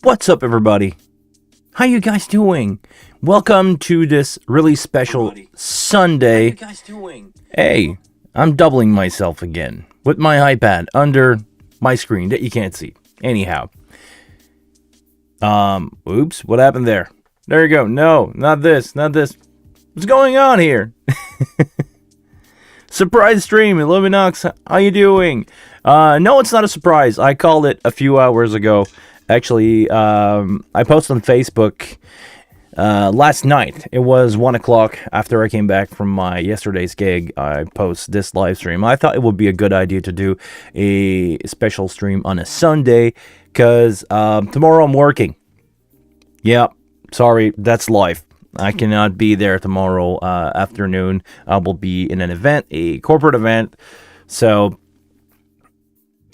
What's up, everybody? How you guys doing? Welcome to this really special Sunday. How you guys doing? Hey, I'm doubling myself again with my iPad under my screen that you can't see. Anyhow. Oops, what happened there? There you go. No, not this. What's going on here? Surprise stream, Illuminox. How you doing? No, it's not a surprise. I called it a few hours ago. Actually, I posted on Facebook last night. It was 1 o'clock after I came back from my yesterday's gig. I post this live stream. I thought it would be a good idea to do a special stream on a Sunday because tomorrow I'm working. Yeah, sorry, that's life. I cannot be there tomorrow afternoon. I will be in an event, a corporate event. So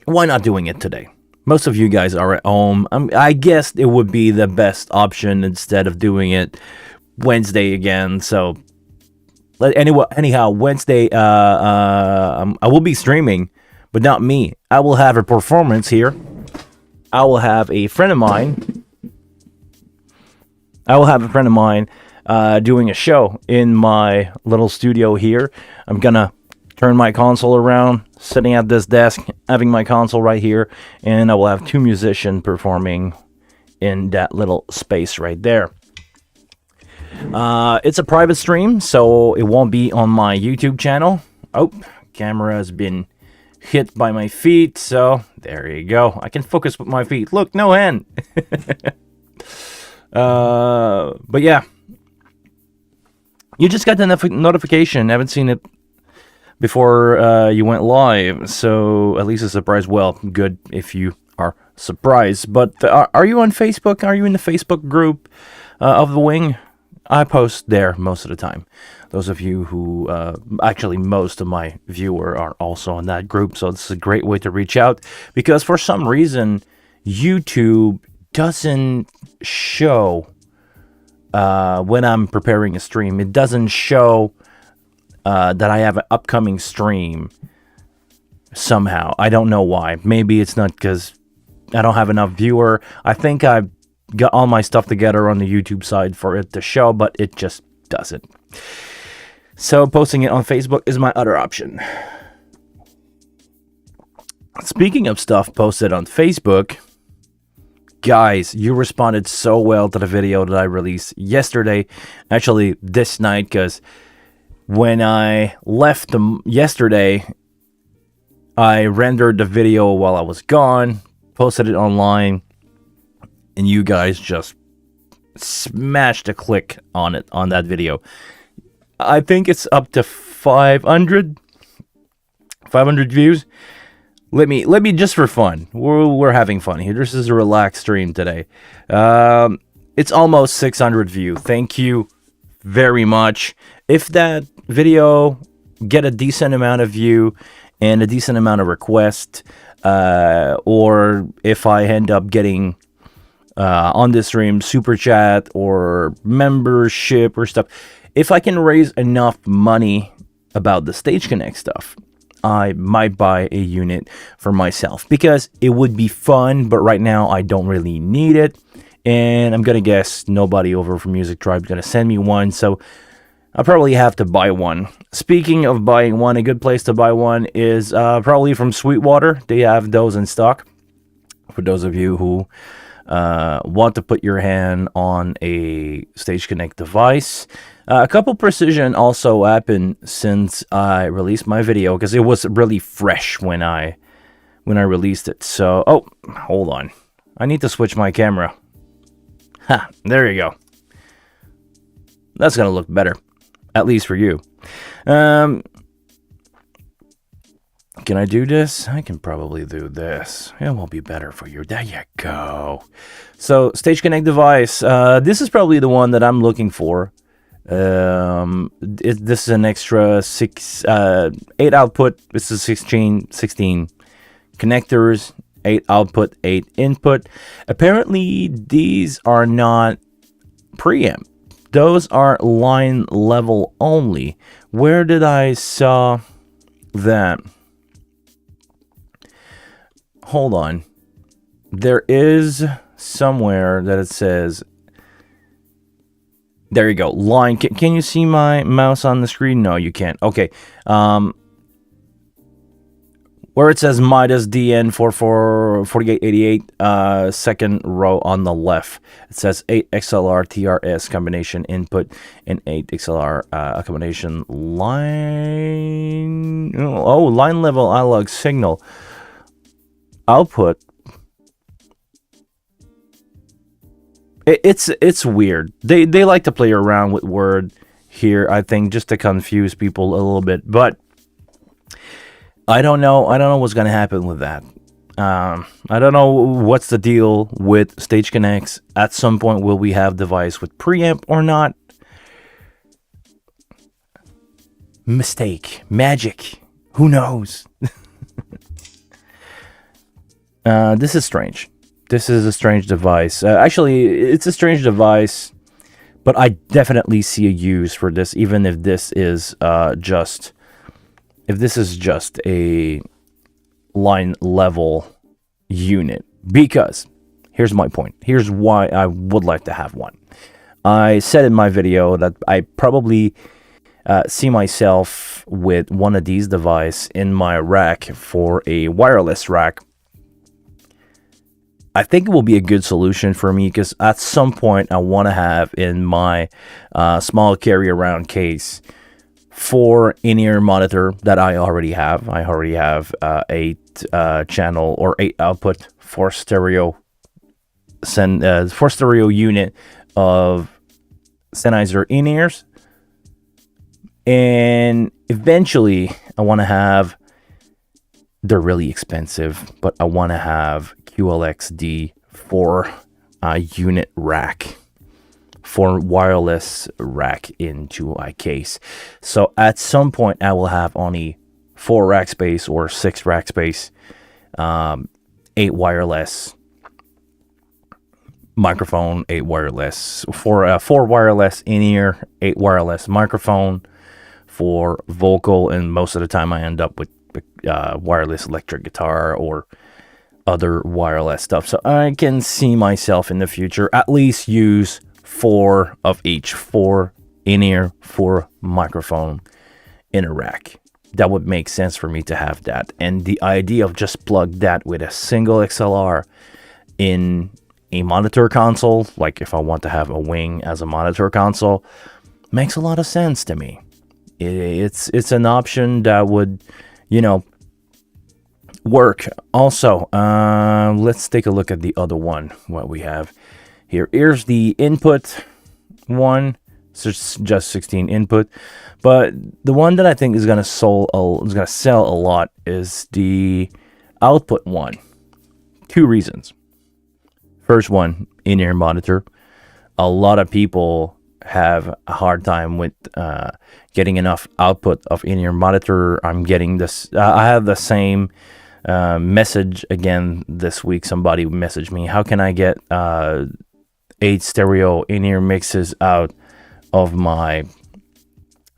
why not doing it today? Most of you guys are at home. I guess it would be the best option instead of doing it Wednesday again. So anyhow, Wednesday I will be streaming, but not me. I will have a performance here. I will have a friend of mine doing a show in my little studio here. I'm gonna turn my console around, sitting at this desk, having my console right here, and I will have two musicians performing in that little space right there. It's a private stream, so it won't be on my YouTube channel. Oh, camera has been hit by my feet, so there you go. I can focus with my feet. Look, no hand. But yeah, you just got the notification. I haven't seen it before you went live, so at least a surprise. Well, good if you are surprised. But are you on Facebook? Are you in the Facebook group of the Wing? I post there most of the time. Those of you who actually most of my viewers are also in that group, so this is a great way to reach out, because for some reason YouTube doesn't show when I'm preparing a stream. It doesn't show that I have an upcoming stream somehow. I don't know why. Maybe it's not because I don't have enough viewer. I think I've got all my stuff together on the YouTube side for it to show, but it just doesn't. So posting it on Facebook is my other option. Speaking of stuff posted on Facebook, guys, you responded so well to the video that I released yesterday. Actually, this night, because when I left them yesterday, I rendered the video while I was gone, posted it online, and you guys just smashed a click on it, on that video. I think it's up to 500 views. Let me just for fun. We're having fun here. This is a relaxed stream today. It's almost 600 views. Thank you very much. If that video get a decent amount of view and a decent amount of request, or if I end up getting on this stream super chat or membership or stuff, if I can raise enough money about the StageConnect stuff, I might buy a unit for myself, because it would be fun, but right now I don't really need it, and I'm gonna guess nobody over from Music Tribe is gonna send me one, so I'll probably have to buy one. Speaking of buying one, a good place to buy one is probably from Sweetwater. They have those in stock. For those of you who want to put your hand on a StageConnect device. A couple precision also happened since I released my video, because it was really fresh when I released it. So, oh, hold on. I need to switch my camera. Ha, there you go. That's going to look better. At least for you. Can I do this? I can probably do this. It will be better for you. There you go. So, StageConnect Device. This is probably the one that I'm looking for. This is an extra 8 output. This is 16 connectors, 8 output, 8 input. Apparently, these are not preamp. Those are line level only. Where did I saw that? Hold on. There is somewhere that it says, there you go, line. Can you see my mouse on the screen? No, you can't. Okay. Where it says Midas DN444888, second row on the left, it says 8 XLR TRS combination input and 8 XLR combination line. Oh, line level analog signal output. It's weird. They like to play around with word here, I think, just to confuse people a little bit. But I don't know what's gonna happen with that. I don't know what's the deal with StageConnects. At some point, will we have device with preamp or not? Mistake, magic. Who knows? This is strange. This is a strange device. Actually, it's a strange device, but I definitely see a use for this, even if this is just a line level unit. Because here's my point. Here's why I would like to have one. I said in my video that I probably see myself with one of these devices in my rack for a wireless rack. I think it will be a good solution for me because at some point I want to have in my small carry-around case 4 in-ear monitor that I already have. I already have 8 channel or 8 output for stereo unit of Sennheiser in-ears, and eventually I want to have. They're really expensive, but I want to have QLXD for a unit rack, for wireless rack into a case. So at some point I will have only 4 rack space or 6 rack space, 8 wireless microphone, 8 wireless, 4 wireless in-ear, 8 wireless microphone for vocal, and most of the time I end up with wireless electric guitar or other wireless stuff. So I can see myself in the future at least use 4 of each, 4 in-ear, 4 microphone in a rack. That would make sense for me to have that. And the idea of just plug that with a single XLR in a monitor console, like if I want to have a wing as a monitor console, makes a lot of sense to me. It's an option that would, work. Also, let's take a look at the other one, what we have here. Here's the input one. So it's just 16 input, but the one that I think is gonna sell a lot is the output one. 2 reasons. First one, in-ear monitor. A lot of people have a hard time with getting enough output of in-ear monitor. I'm getting this. I have the same message again this week. Somebody messaged me, how can I get 8 stereo in-ear mixes out of my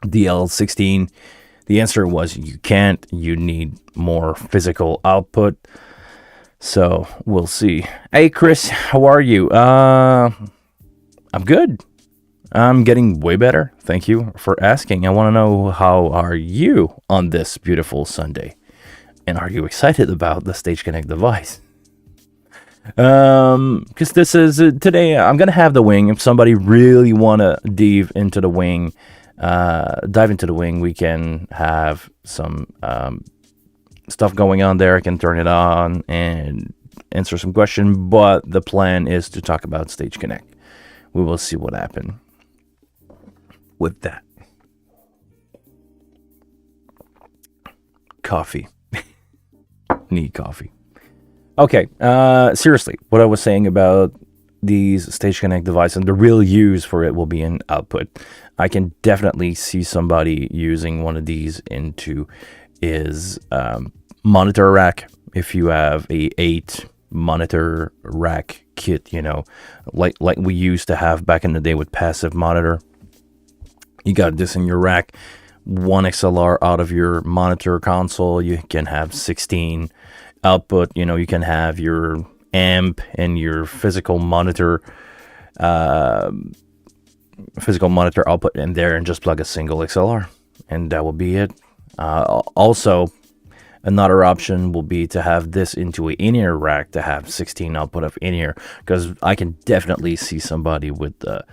DL16? The answer was you can't. You need more physical output. So we'll see. Hey Chris, how are you? I'm good. I'm getting way better. Thank you for asking. I want to know, how are you on this beautiful Sunday? And are you excited about the StageConnect device? Because this is today I'm gonna have the wing. If somebody really wanna dive into the wing, we can have some stuff going on there. I can turn it on and answer some questions. But the plan is to talk about StageConnect. We will see what happens with that. Coffee. Need coffee. Okay, seriously, what I was saying about these StageConnect devices and the real use for it will be in output. I can definitely see somebody using one of these into is monitor rack. If you have a 8 monitor rack kit, like we used to have back in the day with passive monitor, you got this in your rack. 1 XLR out of your monitor console, you can have 16 output. You can have your amp and your physical monitor output in there, and just plug a single XLR, and that will be it. Also, another option will be to have this into an in-ear rack to have 16 output of in-ear, because I can definitely see somebody with the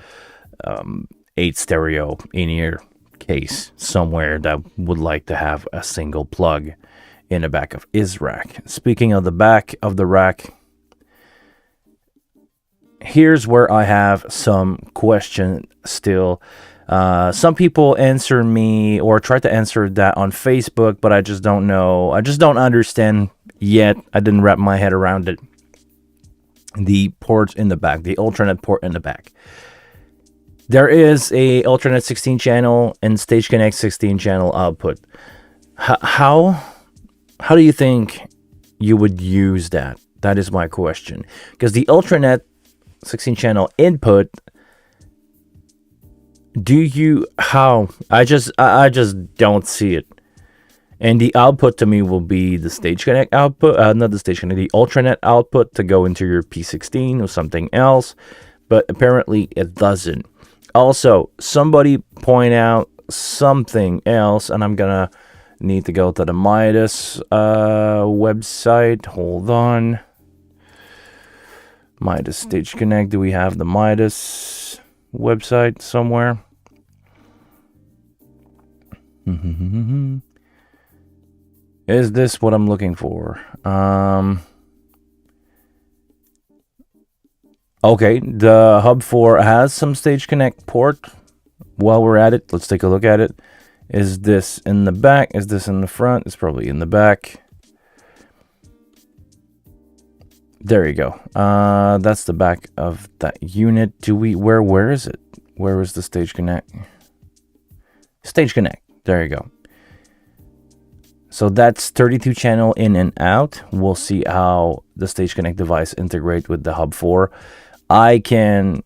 8 stereo in-ear case somewhere that would like to have a single plug in the back of his rack. Speaking of the back of the rack, here's where I have some question still. Some people answer me or try to answer that on Facebook, but I just don't know. I just don't understand yet. I didn't wrap my head around it. The port in the back, the alternate port in the back. There is a alternate 16 channel and StageConnect 16 channel output. How do you think you would use that? That is my question. Because the alternate 16 channel input, I just don't see it. And the output to me will be the StageConnect output, not the StageConnect, the alternate output to go into your P16 or something else, but apparently it doesn't. Also, somebody point out something else, and I'm gonna need to go to the Midas website. Hold on. Midas StageConnect. Do we have the Midas website somewhere? Is this what I'm looking for? Okay, the Hub 4 has some StageConnect port. While we're at it, let's take a look at it. Is this in the back? Is this in the front? It's probably in the back. There you go. That's the back of that unit. Where is it? Where is the StageConnect? StageConnect. There you go. So that's 32 channel in and out. We'll see how the StageConnect device integrate with the Hub 4. I can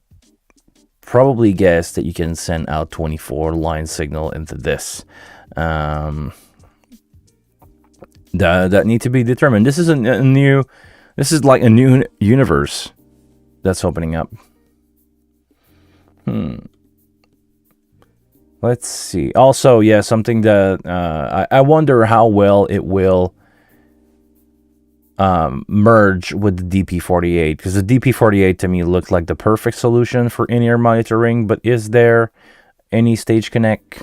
probably guess that you can send out 24 line signal into this. That need to be determined. This is this is like a new universe that's opening up. Let's see. Also, yeah, something that I wonder how well it will merge with the DP48, because the DP48 to me looked like the perfect solution for in-ear monitoring. But is there any StageConnect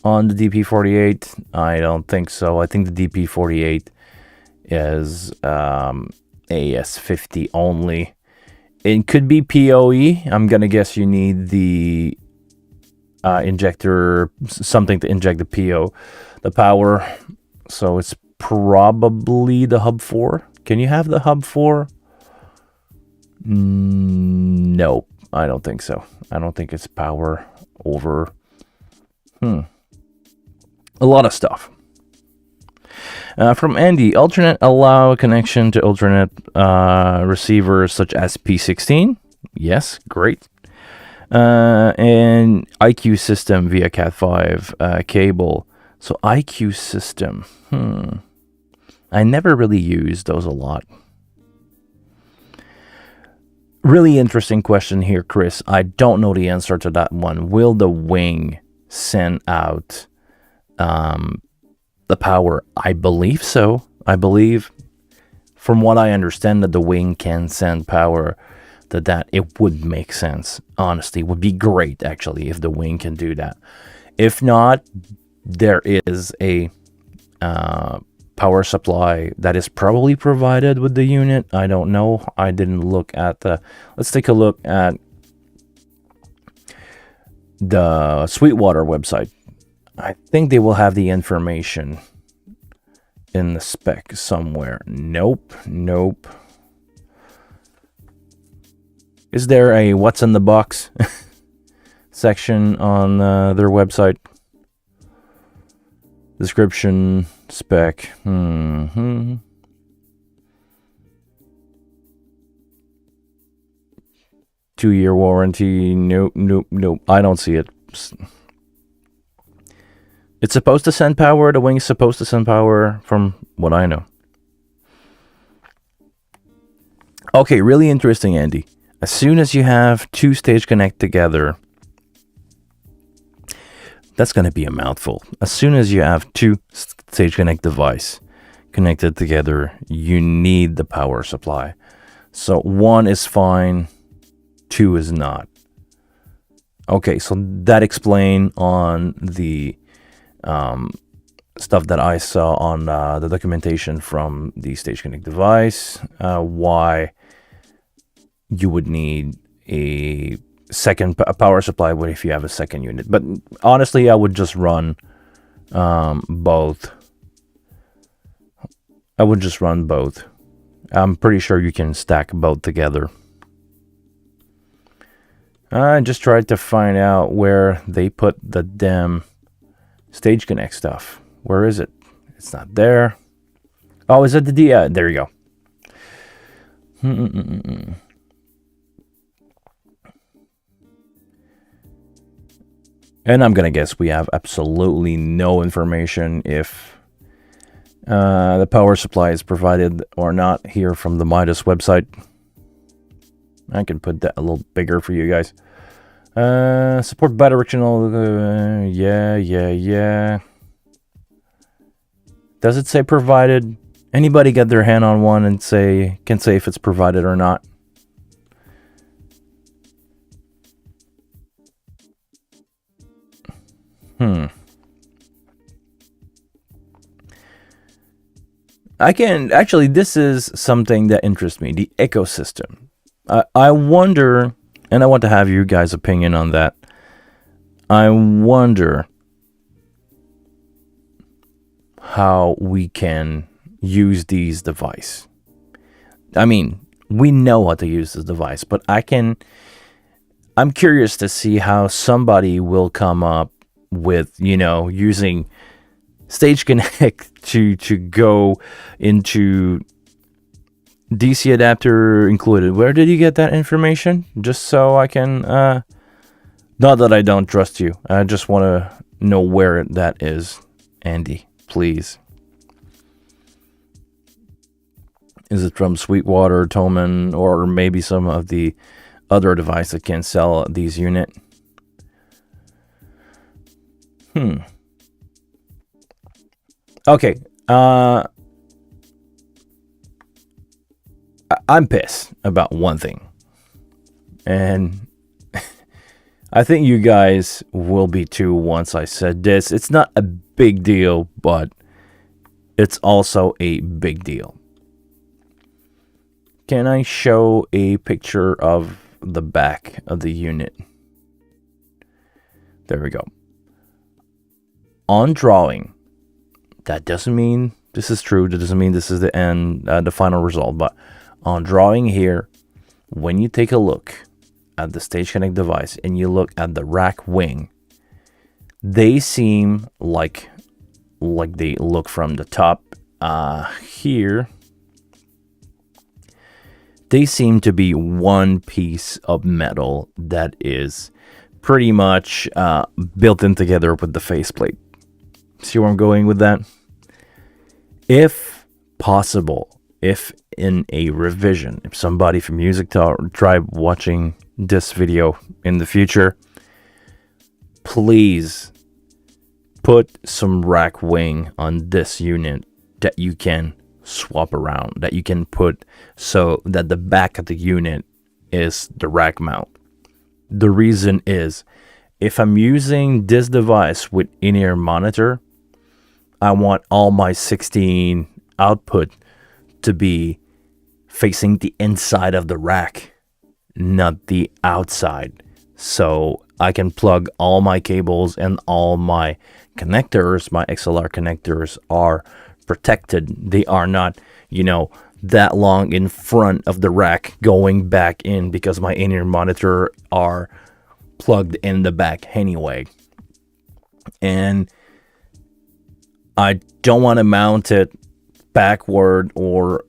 on the DP48? I don't think so. I think the DP48 is AS50 only. It could be PoE. I'm gonna guess you need the injector, something to inject the power. So it's probably the Hub 4. Can you have the Hub 4? Nope, I don't think so. I don't think it's power over a lot of stuff. From Andy, alternate allow connection to alternate receivers such as P16. Yes, great. And IQ system via Cat5 cable. So IQ system. I never really used those a lot. Really interesting question here, Chris. I don't know the answer to that one. Will the wing send out the power? I believe so. I believe, from what I understand, that the wing can send power, that it would make sense. Honestly, it would be great, actually, if the wing can do that. If not, there is a power supply that is probably provided with the unit. I don't know. I didn't look at the... Let's take a look at the Sweetwater website. I think they will have the information in the spec somewhere. Nope. Is there a what's in the box section on their website? Description, spec. 2-year warranty. Nope. I don't see it. It's supposed to send power. The wing's supposed to send power, from what I know. Okay, really interesting, Andy. As soon as you have two StageConnect together, that's going to be a mouthful. As soon as you have two StageConnect device connected together, you need the power supply. So one is fine, two is not. Okay, so that explains on the stuff that I saw on the documentation from the StageConnect device, why you would need a second power supply if you have a second unit. But honestly, I would just run both. I would just run both. I'm pretty sure you can stack both together. I just tried to find out where they put the damn StageConnect stuff. Where is it? It's not there. Oh, is it the D? There you go. And I'm gonna guess we have absolutely no information if the power supply is provided or not here from the Midas website. I can put that a little bigger for you guys. Support bidirectional. Yeah. Does it say provided? Anybody get their hand on one and can say if it's provided or not? I can actually. This is something that interests me. The ecosystem. I wonder, and I want to have you guys' opinion on that. I wonder how we can use these devices. I mean, we know how to use this device, but I'm curious to see how somebody will come up with, using StageConnect to go into DC adapter included. Where did you get that information? Just so I can, not that I don't trust you. I just want to know where that is, Andy, please. Is it from Sweetwater, Toman, or maybe some of the other devices that can sell these units? Okay. I'm pissed about one thing. And I think you guys will be too once I said this. It's not a big deal, but it's also a big deal. Can I show a picture of the back of the unit? There we go. On drawing, that doesn't mean this is true. That doesn't mean this is the end, the final result. But on drawing here, when you take a look at the StageConnect device and you look at the rack wing, they seem like they look from the top here. They seem to be one piece of metal that is pretty much built in together with the faceplate. See where I'm going with that? If possible, if in a revision, if somebody from Music Tribe watching this video in the future, please put some rack wing on this unit that you can swap around, that you can put so that the back of the unit is the rack mount. The reason is, if I'm using this device with in-ear monitor, I want all my 16 output to be facing the inside of the rack, not the outside. So I can plug all my cables and all my connectors, my XLR connectors are protected. They are not, that long in front of the rack going back in, because my in-ear monitor are plugged in the back anyway. And I don't want to mount it backward, or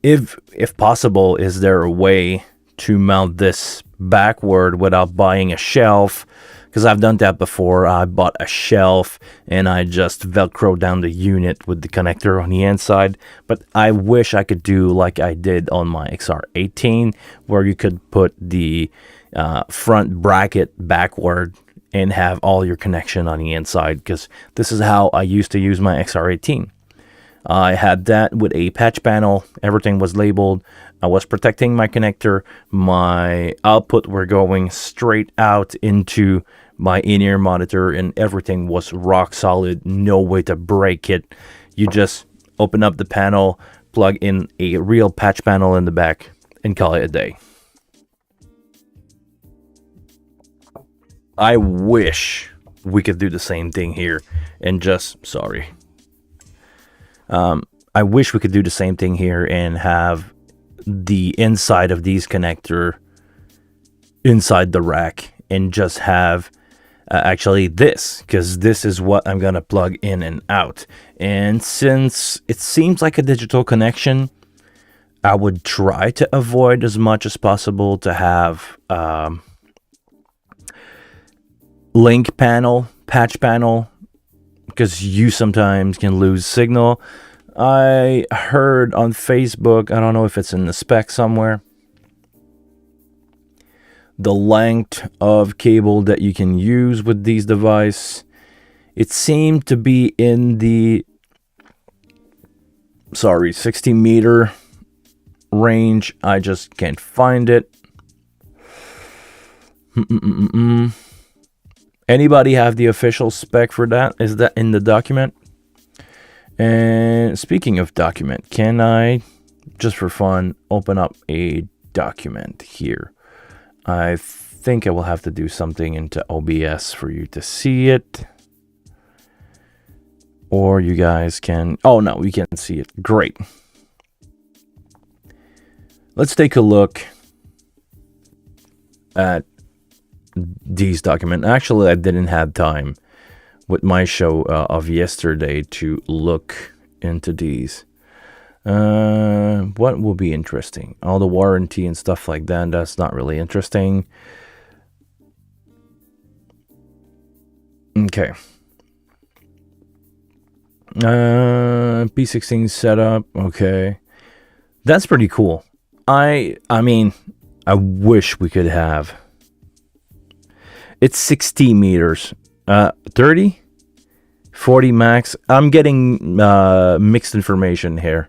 if possible, is there a way to mount this backward without buying a shelf? because I've done that before. I bought a shelf and I just velcro down the unit with the connector on the inside. But I wish I could do like I did on my XR18, where you could put the front bracket backward and have all your connection on the inside, because this is how I used to use my XR18. I had that with a patch panel. Everything was labeled. I was protecting my connector. My output were going straight out into my in-ear monitor, and everything was rock solid. No way to break it. You just open up the panel, plug in a real patch panel in the back, and call it a day. I wish we could do the same thing here and just, sorry. I wish we could do the same thing here and have the inside of these connector inside the rack, and just have actually this, because this is what I'm gonna plug in and out. And since it seems like a digital connection, I would try to avoid as much as possible to have link panel, patch panel, because you sometimes can lose signal. I heard on Facebook, I don't know if it's in the spec somewhere, the length of cable that you can use with these devices. It seemed to be in the 60 meter range. I just can't find it. Anybody have the official spec for that? Is that in the document? And speaking of document, can I, just for fun, open up a document here? I think I will have to do something into OBS for you to see it. Or you guys can... Oh, no, we can see it. Great. Let's take a look at these documents. Actually, I didn't have time with my show of yesterday to look into these. What will be interesting? All the warranty and stuff like that. That's not really interesting. Okay. P16 setup. Okay. That's pretty cool. I mean, I wish we could have... It's 60 meters. 30? 40 max. I'm getting mixed information here.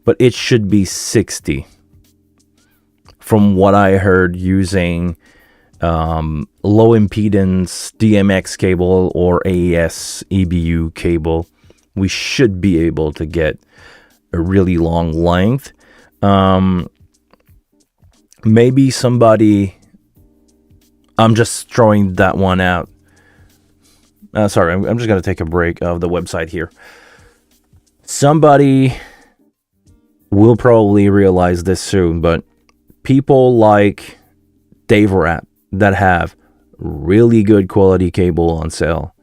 But it should be 60. From what I heard, using low impedance DMX cable or AES EBU cable, we should be able to get a really long length. Maybe somebody... I'm just throwing that one out. Sorry, I'm just going to take a break of the website here. Somebody will probably realize this soon, but people like Dave Rapp that have really good quality cable on sale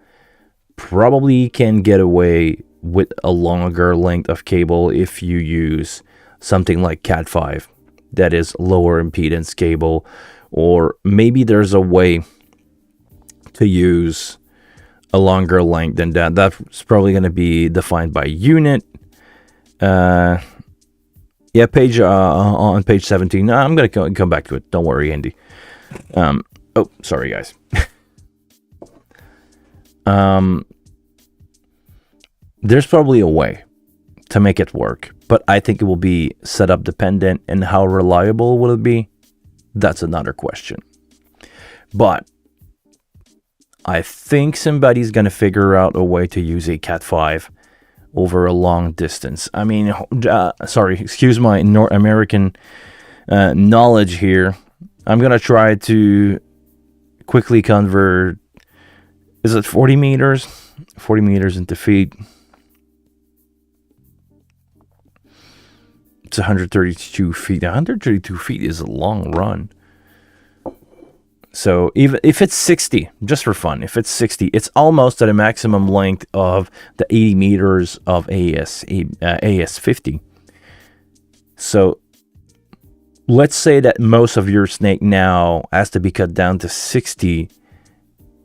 probably can get away with a longer length of cable if you use something like Cat5 that is lower impedance cable. Or maybe there's a way to use a longer length than that. That's probably going to be defined by unit. Yeah, page on page 17. No, I'm going to come back to it. Don't worry, Andy. Oh, sorry, guys. There's probably a way to make it work, but I think it will be setup dependent, and how reliable will it be? That's another question. But I think somebody's going to figure out a way to use a Cat5 over a long distance. I mean, sorry, excuse my North American knowledge here. I'm going to try to quickly convert, is it 40 meters? 40 meters into feet. It's 132 feet. 132 feet is a long run. So even if it's 60, just for fun, if it's 60, it's almost at a maximum length of the 80 meters of AS50. So let's say that most of your snake now has to be cut down to 60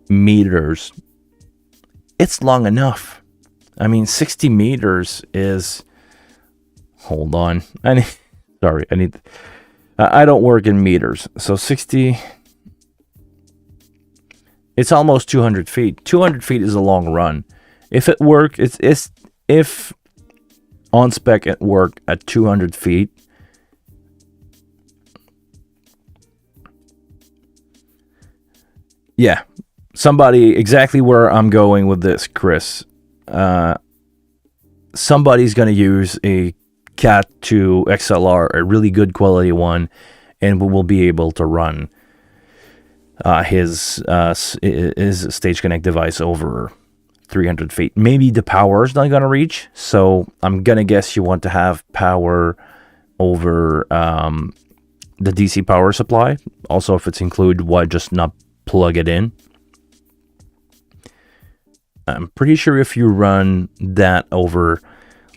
meters, it's long enough. I mean, 60 meters is, hold on. I don't work in meters. So 60, it's almost 200 feet. 200 feet is a long run. If it worked, if on spec it worked at 200 feet, yeah, somebody, exactly where I'm going with this, Chris. Somebody's going to use a Cat 2 XLR, a really good quality one, and we will be able to run his StageConnect device over 300 feet. Maybe the power is not going to reach, so I'm going to guess you want to have power over the DC power supply. Also, if it's included, why just not plug it in? I'm pretty sure if you run that over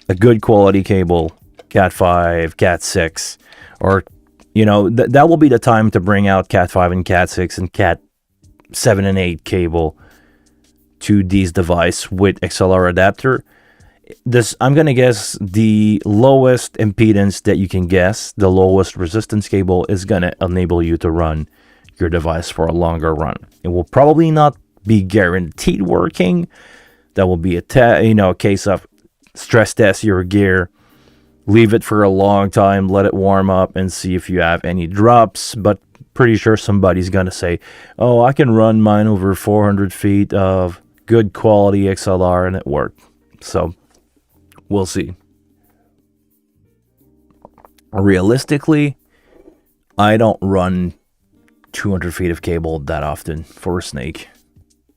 a good quality cable, Cat 5, Cat 6, or, you know, that will be the time to bring out Cat 5 and Cat 6 and Cat 7 and 8 cable to these device with XLR adapter. I'm going to guess the lowest impedance that you can guess, the lowest resistance cable, is going to enable you to run your device for a longer run. It will probably not be guaranteed working. That will be a case of stress test your gear, leave it for a long time, let it warm up, and see if you have any drops. But pretty sure somebody's gonna say, "Oh, I can run mine over 400 feet of good quality XLR, and it worked." So we'll see. Realistically, I don't run 200 feet of cable that often for a snake.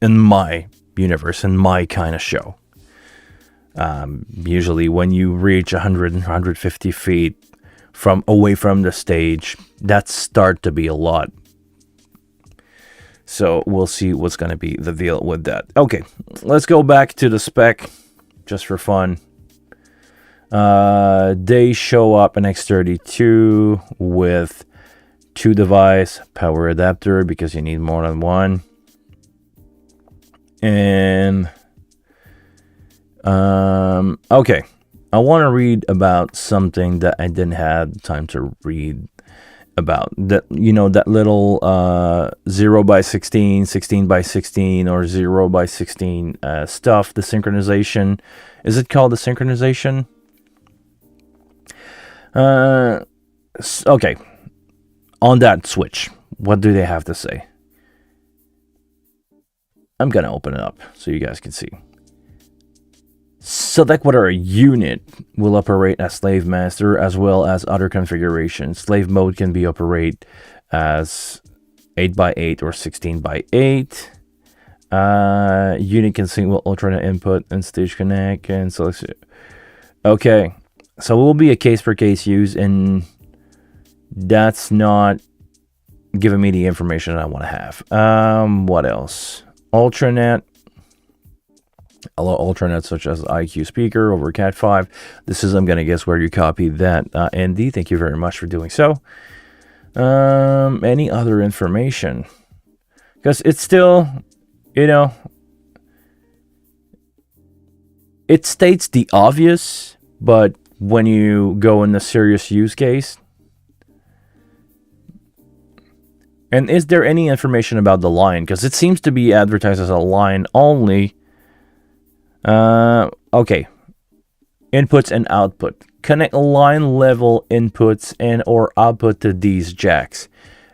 In my universe, in my kind of show. Usually when you reach 100 and 150 feet away from the stage, that start to be a lot. So we'll see what's going to be the deal with that. Okay, let's go back to the spec just for fun. They show up an X32 with 2 device power adapter because you need more than one. And okay, I want to read about something that I didn't have time to read about. That, you know, that little 0x16, 16x16, or 0x16 stuff, the synchronization. Is it called the synchronization? Okay, on that switch, what do they have to say? I'm going to open it up so you guys can see. Select whether a unit will operate as slave master as well as other configurations. Slave mode can be operate as 8x8 or 16x8. Unit can single alternate input and StageConnect and select. Okay, so it will be a case per case use, and that's not giving me the information I want to have. What else? Alternate such as IQ speaker over Cat 5. This is, I'm going to guess, where you copy that. Andy, thank you very much for doing so. Any other information? Because it's still, you know, it states the obvious, but when you go in the serious use case. And is there any information about the line? Because it seems to be advertised as a line only. Okay. Inputs and output. Connect line level inputs and or output to these jacks.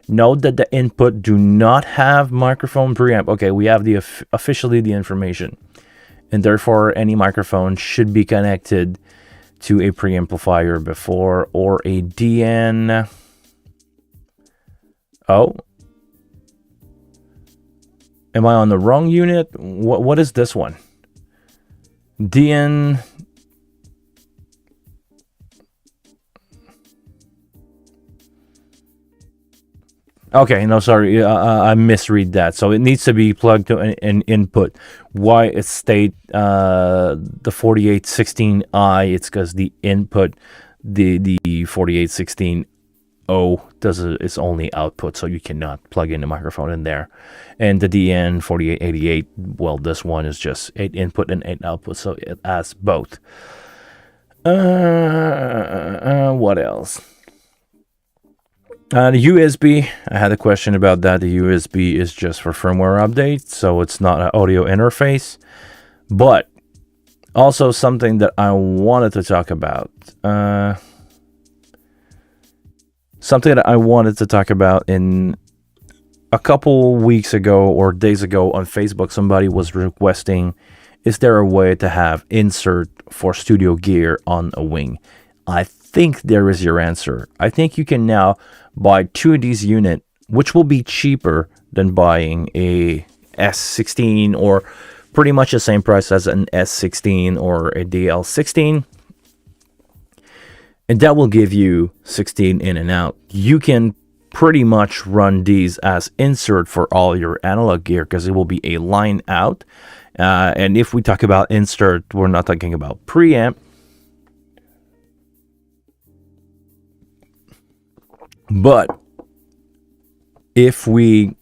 Note that the input do not have microphone preamp. Okay, we have the officially the information. And therefore, any microphone should be connected to a preamplifier before or a DN. Oh. Am I on the wrong unit? What is this one? DN. Okay, no, sorry, I misread that. So it needs to be plugged to an input. Why it state the 4816i? It's because the input, the 4816 is only output, so you cannot plug in a microphone in there. And the DN4888, well, this one is just 8 input and 8 output, so it has both. What else? The USB, I had a question about that. The USB is just for firmware updates, so it's not an audio interface. But also something that I wanted to talk about. In a couple weeks ago or days ago on Facebook, somebody was requesting, is there a way to have insert for studio gear on a wing? I think there is your answer. I think you can now buy 2 of these units, which will be cheaper than buying a S16, or pretty much the same price as an S16 or a DL16. And that will give you 16 in and out. You can pretty much run these as insert for all your analog gear, because it will be a line out. And if we talk about insert, we're not talking about preamp. But if we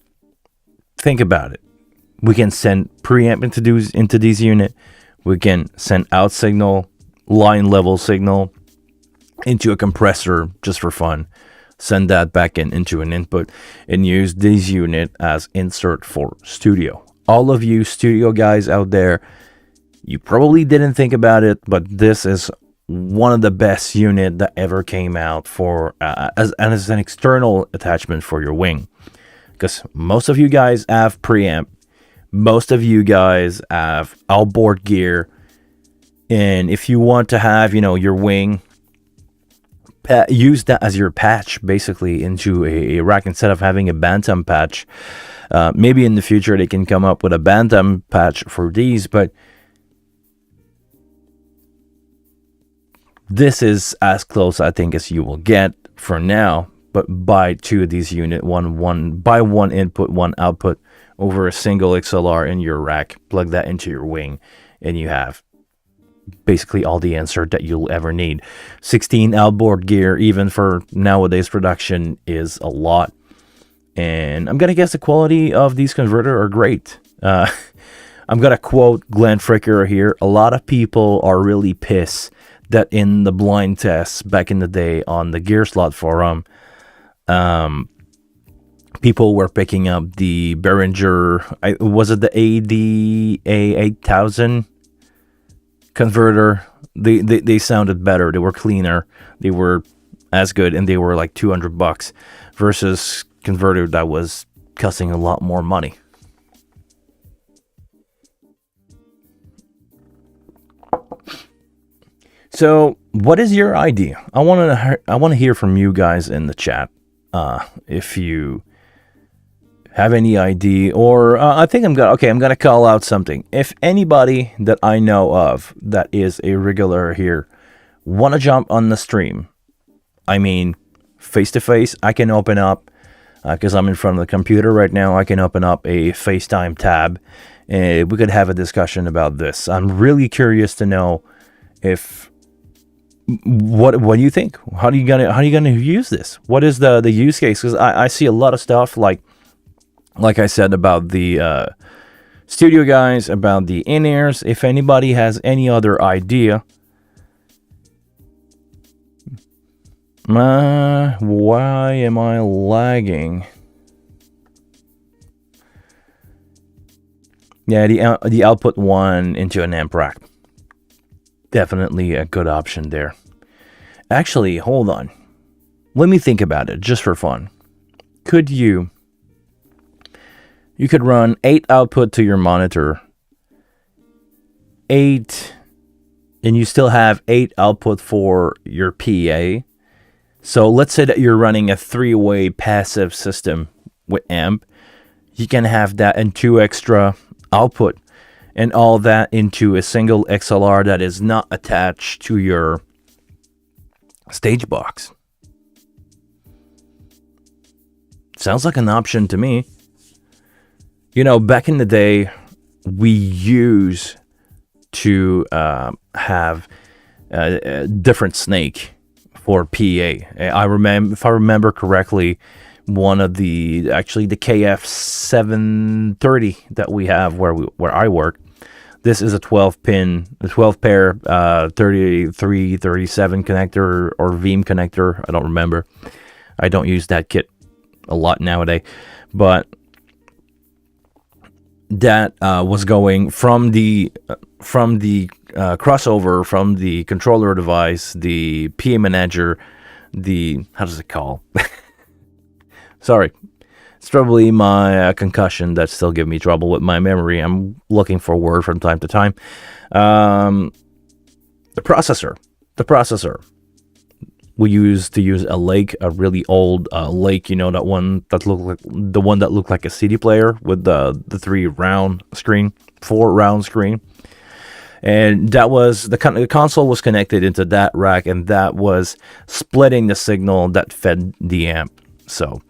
think about it, we can send preamp into these units. We can send out signal, line level signal into a compressor just for fun. Send that back into an input and use these unit as insert for studio. All of you studio guys out there, you probably didn't think about it, but this is one of the best unit that ever came out for as an external attachment for your wing. Because most of you guys have preamp, most of you guys have outboard gear, and if you want to have, your wing, use that as your patch basically into a rack instead of having a bantam patch. Maybe in the future they can come up with a bantam patch for these, but this is as close, I think, as you will get for now. But buy 2 of these units, buy 1 input, 1 output over a single XLR in your rack. Plug that into your wing, and you have basically all the insert that you'll ever need. 16 outboard gear, even for nowadays production, is a lot. And I'm gonna guess the quality of these converters are great. I'm gonna quote Glenn Fricker here. A lot of people are really pissed that in the blind tests back in the day on the Gear Slot forum, people were picking up the Behringer, was it the ADA8000 converter? They sounded better, they were cleaner, they were as good, and they were like $200 versus converter that was costing a lot more money. So, what is your idea? I want to hear from you guys in the chat. If you have any idea, or I think I'm gonna call out something. If anybody that I know of that is a regular here want to jump on the stream, I mean, face to face, I can open up, because I'm in front of the computer right now. I can open up a FaceTime tab, and we could have a discussion about this. I'm really curious to know if. What do you think? How are you gonna use this? What is the use case? Because I see a lot of stuff like I said about the studio guys, about the in-ears. If anybody has any other idea, why am I lagging? Yeah, the output 1 into an amp rack. Definitely a good option there. Actually, hold on. Let me think about it just for fun. You could run 8 output to your monitor, 8, and you still have 8 output for your PA. So let's say that you're running a 3-way passive system with amp. You can have that and 2 extra output, and all that into a single XLR that is not attached to your stage box. Sounds like an option to me. Back in the day, we used to have a different snake for PA. I remember, if I remember correctly, one of the KF 730 that we have where I work. This is a 12 pair 33, 37 connector or Veeam connector. I don't remember. I don't use that kit a lot nowadays, but that was going from the crossover from the controller device, the PA manager, how does it call? Sorry. It's probably my concussion that still give me trouble with my memory. I'm looking for a word from time to time. The processor. We used to use a Lake, a really old Lake. You know, that one that looked like a CD player with the 4 round screen, and that was the console was connected into that rack, and that was splitting the signal that fed the amp. So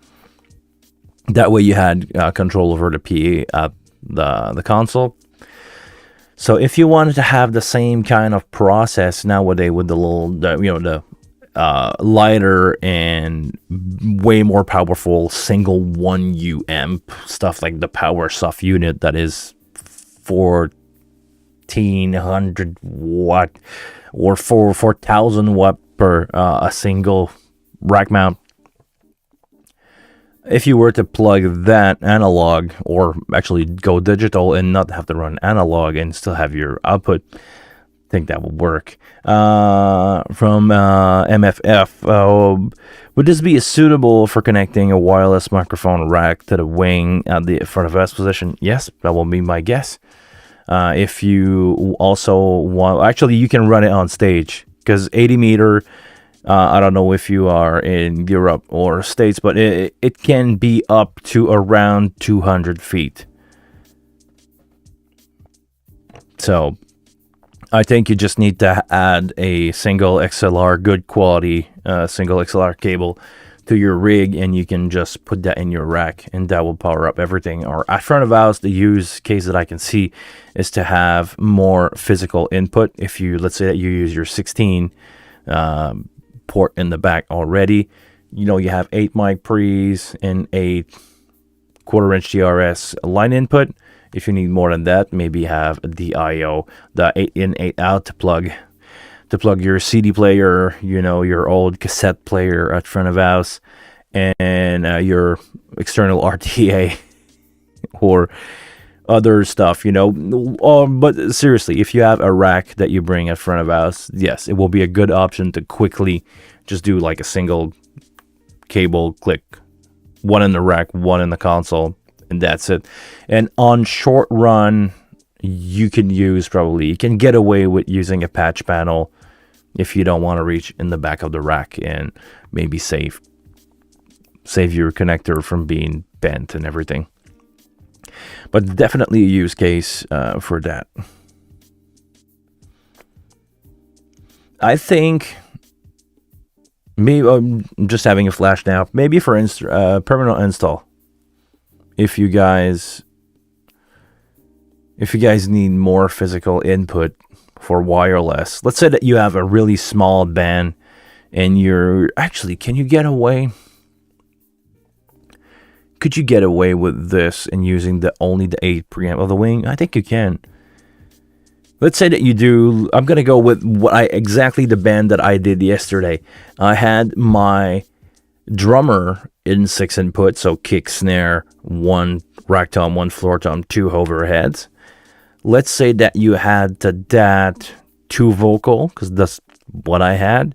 that way you had control over the PA at the console. So if you wanted to have the same kind of process nowadays with the lighter and way more powerful single 1U amp, stuff like the Power Soft unit that is 1400 watt or 4000 watt per a single rack mount. If you were to plug that analog, or actually go digital and not have to run analog and still have your output, I think that would work. From MFF, would this be suitable for connecting a wireless microphone rack to the wing at the front of us position? Yes, that will be my guess. If you also want, actually you can run it on stage, because 80 meter, I don't know if you are in Europe or States, but it can be up to around 200 feet. So I think you just need to add a single XLR, good quality single XLR cable to your rig, and you can just put that in your rack, and that will power up everything. Or at front of house, the use case that I can see is to have more physical input. If you, let's say that you use your 16 port in the back already, you know, you have 8 mic pre's and 8 1/4-inch DRS line input. If you need more than that, maybe have the IO, the 8 in 8 out to plug your CD player, you know, your old cassette player at front of house, and your external RTA or other stuff, you know. But seriously, if you have a rack that you bring at front of house, yes, it will be a good option to quickly just do like a single cable click, one in the rack, one in the console, and that's it. And on short run, you can get away with using a patch panel if you don't want to reach in the back of the rack, and maybe save your connector from being bent and everything. But definitely a use case for that. I think maybe I'm just having a flash now. Maybe for permanent install. If you guys need more physical input for wireless, let's say that you have a really small band, and can you get away? Could you get away with this and using only the 8 preamp of the wing? I think you can. Let's say that you do. I'm gonna go with the band that I did yesterday. I had my drummer in 6 input, so kick, snare, 1 rack tom, 1 floor tom, 2 overheads. Let's say that you had that 2 vocal, because that's what I had.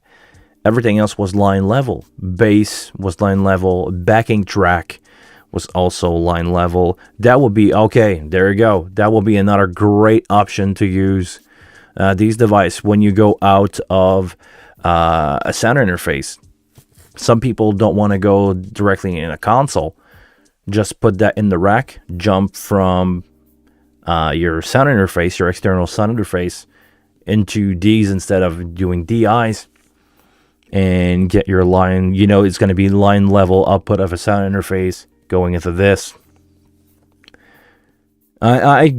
Everything else was line level. Bass was line level. Backing track was also line level. That would be okay. There you go. That will be another great option to use these devices when you go out of a sound interface. Some people don't want to go directly in a console. Just put that in the rack. Jump from your sound interface, your external sound interface, into D's instead of doing DIs, and get your line. You know, it's going to be line level output of a sound interface going into this. I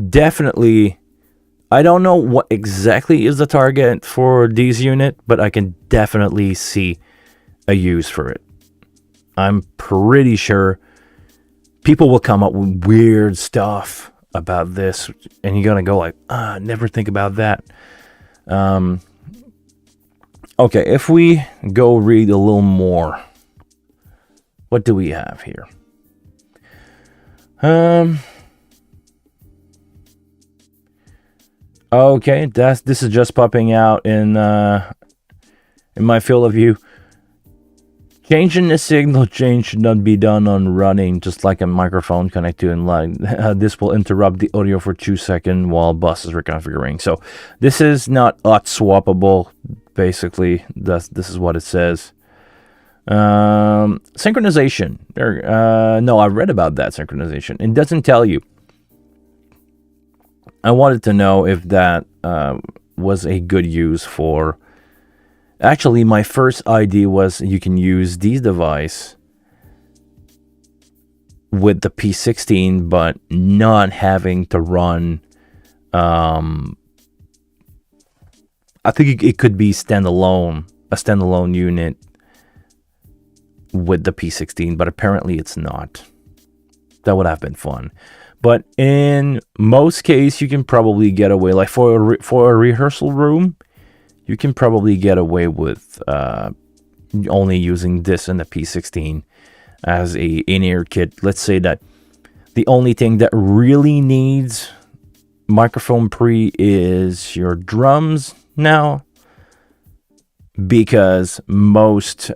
don't know what exactly is the target for these unit, but I can definitely see a use for it. I'm pretty sure people will come up with weird stuff about this, and you're gonna go like, never think about that. Okay, if we go read a little more, what do we have here? Okay, this is just popping out in my field of view. Changing the signal change should not be done on running, just like a microphone connected in line. This will interrupt the audio for 2 seconds while bus is reconfiguring. So this is not swappable. Basically, this is what it says. Synchronization. No, I read about that synchronization. It doesn't tell you. I wanted to know if that was a good use for. Actually, my first idea was you can use these device with the P16, but not having to run. I think it could be a standalone unit with the P16, but apparently it's not. That would have been fun. But in most cases, you can probably get away, like for a rehearsal room, you can probably get away with only using this and the P16 as a in-ear kit. Let's say that the only thing that really needs microphone pre is your drums now, because most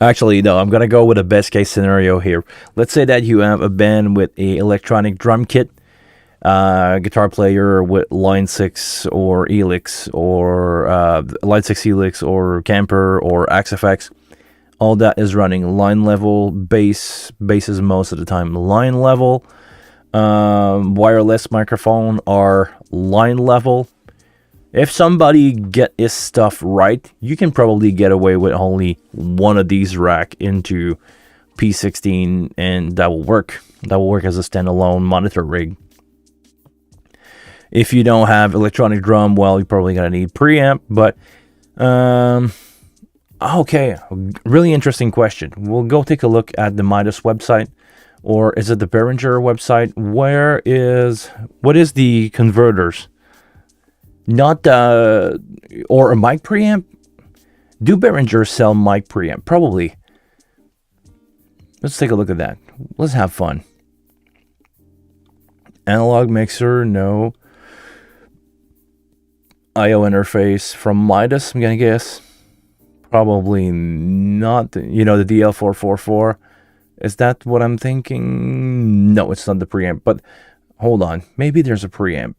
actually, no, I'm going to go with a best case scenario here. Let's say that you have a band with a electronic drum kit, guitar player with Line 6 or Helix, or Line 6 Helix or Camper or XFX. All that is running line level. Bass is most of the time line level. Wireless microphone are line level. If somebody get his stuff right, you can probably get away with only one of these rack into P16, and that will work. That will work as a standalone monitor rig. If you don't have electronic drum, well, you're probably gonna need preamp. But okay, really interesting question. We'll go take a look at the Midas website, or is it the Behringer website? What is the converters? Not or a mic preamp? Do Behringer sell mic preamp? Probably. Let's take a look at that. Let's have fun. Analog mixer, no. I/O interface from Midas, I'm gonna guess. Probably not. The DL444. Is that what I'm thinking? No, it's not the preamp. But hold on, maybe there's a preamp.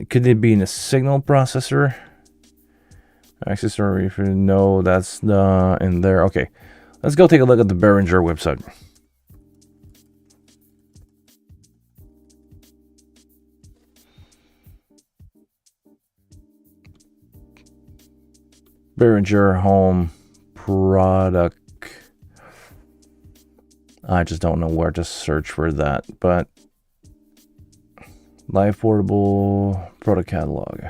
Could it be in a signal processor? Accessory for no, that's in there. Okay, let's go take a look at the Behringer website. Behringer home product. I just don't know where to search for that, but live portable product catalog.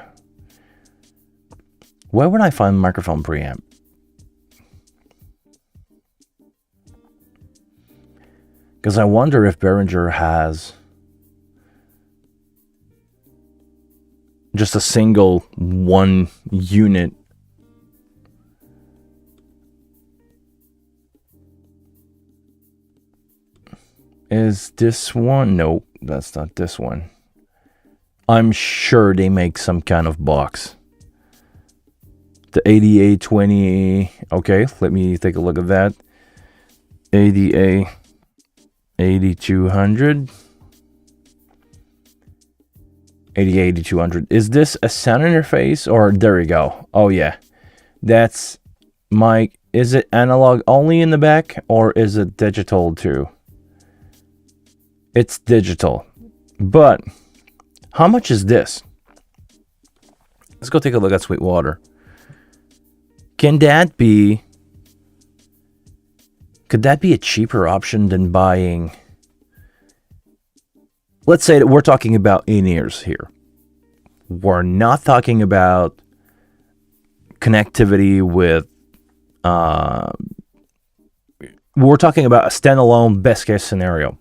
Where would I find microphone preamp? Because I wonder if Behringer has just a single one unit. Is this one? Nope, that's not this one. I'm sure they make some kind of box. The ADA20. Okay, let me take a look at that. ADA 8200. ADA 8200. Is this a sound interface, or there we go? Oh yeah, that's mic. Is it analog only in the back, or is it digital too? It's digital. But how much is this? Let's go take a look at Sweetwater. Could that be a cheaper option than buying? Let's say that we're talking about in-ears here. We're not talking about connectivity with, we're talking about a standalone best case scenario.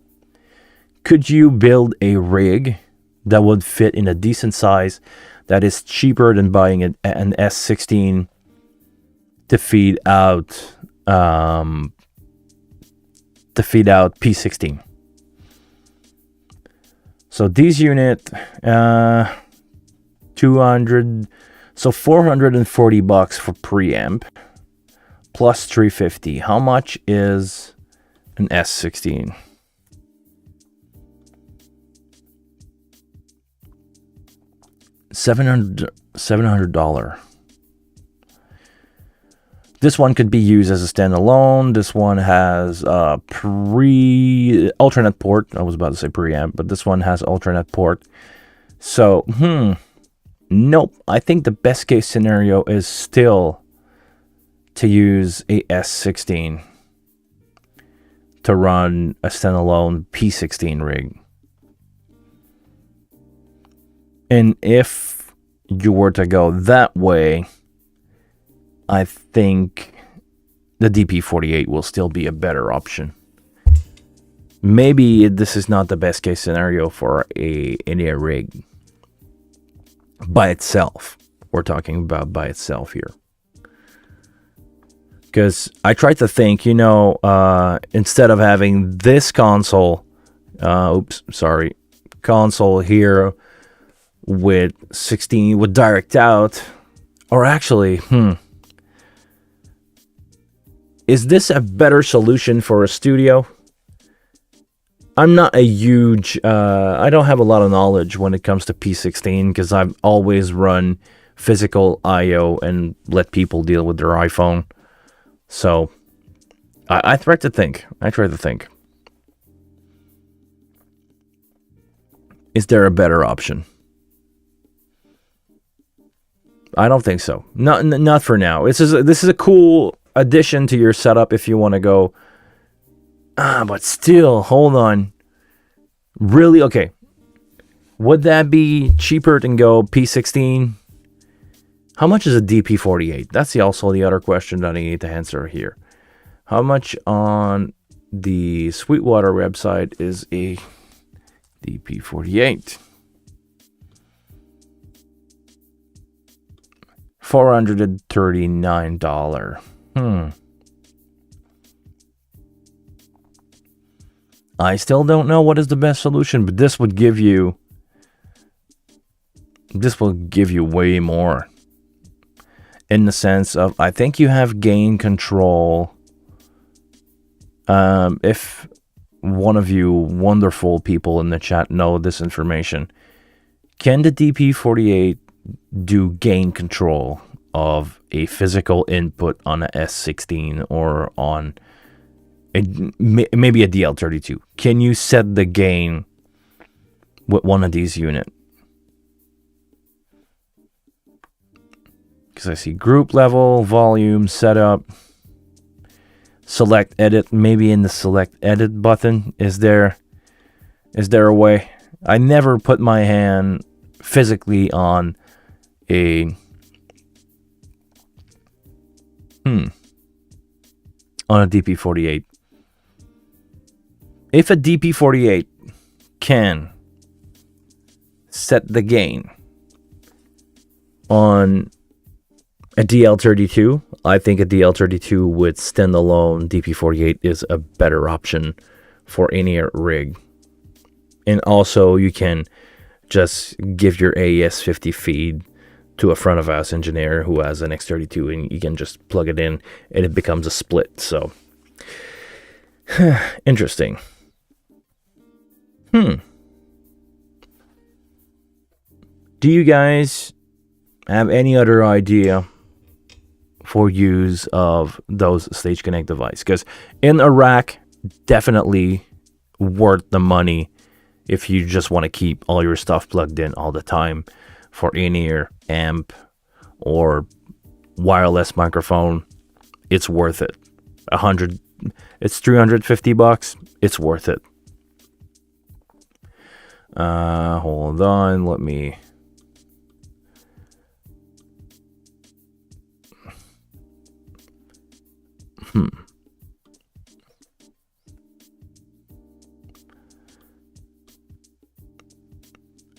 Could you build a rig that would fit in a decent size that is cheaper than buying an S16 to feed out P16? So these unit, 200, so $440 for preamp plus 350. How much is an S16? $700. This one could be used as a standalone. This one has alternate port. I was about to say preamp, but this one has alternate port. So, nope. I think the best case scenario is still to use a S16 to run a standalone P16 rig. And if you were to go that way, I think the DP48 will still be a better option. Maybe this is not the best case scenario for a rig by itself. We're talking about by itself here. Because I tried to think, instead of having this console here with 16 with direct out, or actually, is this a better solution for a studio? I'm not a huge, I don't have a lot of knowledge when it comes to P16 because I've always run physical I/O and let people deal with their iPhone. So I try to think. Is there a better option? I don't think so. Not for now. This is a cool addition to your setup if you want to go. But still, hold on. Really? Okay. Would that be cheaper than go P16? How much is a DP48? That's also the other question that I need to answer here. How much on the Sweetwater website is a DP48? $439. I still don't know what is the best solution, but this will give you way more. In the sense of, I think you have gain control. If one of you wonderful people in the chat know this information, can the DP48 do gain control of a physical input on a S16 or on maybe a DL32? Can you set the gain with one of these units? Because I see group level, volume, setup, select edit. Maybe in the select edit button, is there a way? I never put my hand physically on a DP48. If a DP48 can set the gain on a DL32, I think a DL32 with standalone DP48 is a better option for any rig. And also, you can just give your AES50 feed to a front of house engineer who has an X32, and you can just plug it in and it becomes a split. So, interesting. Do you guys have any other idea for use of those StageConnect device? Because in a rack, definitely worth the money if you just want to keep all your stuff plugged in all the time for in-ear amp or wireless microphone. It's worth it. It's $350. It's worth it. Hold on, let me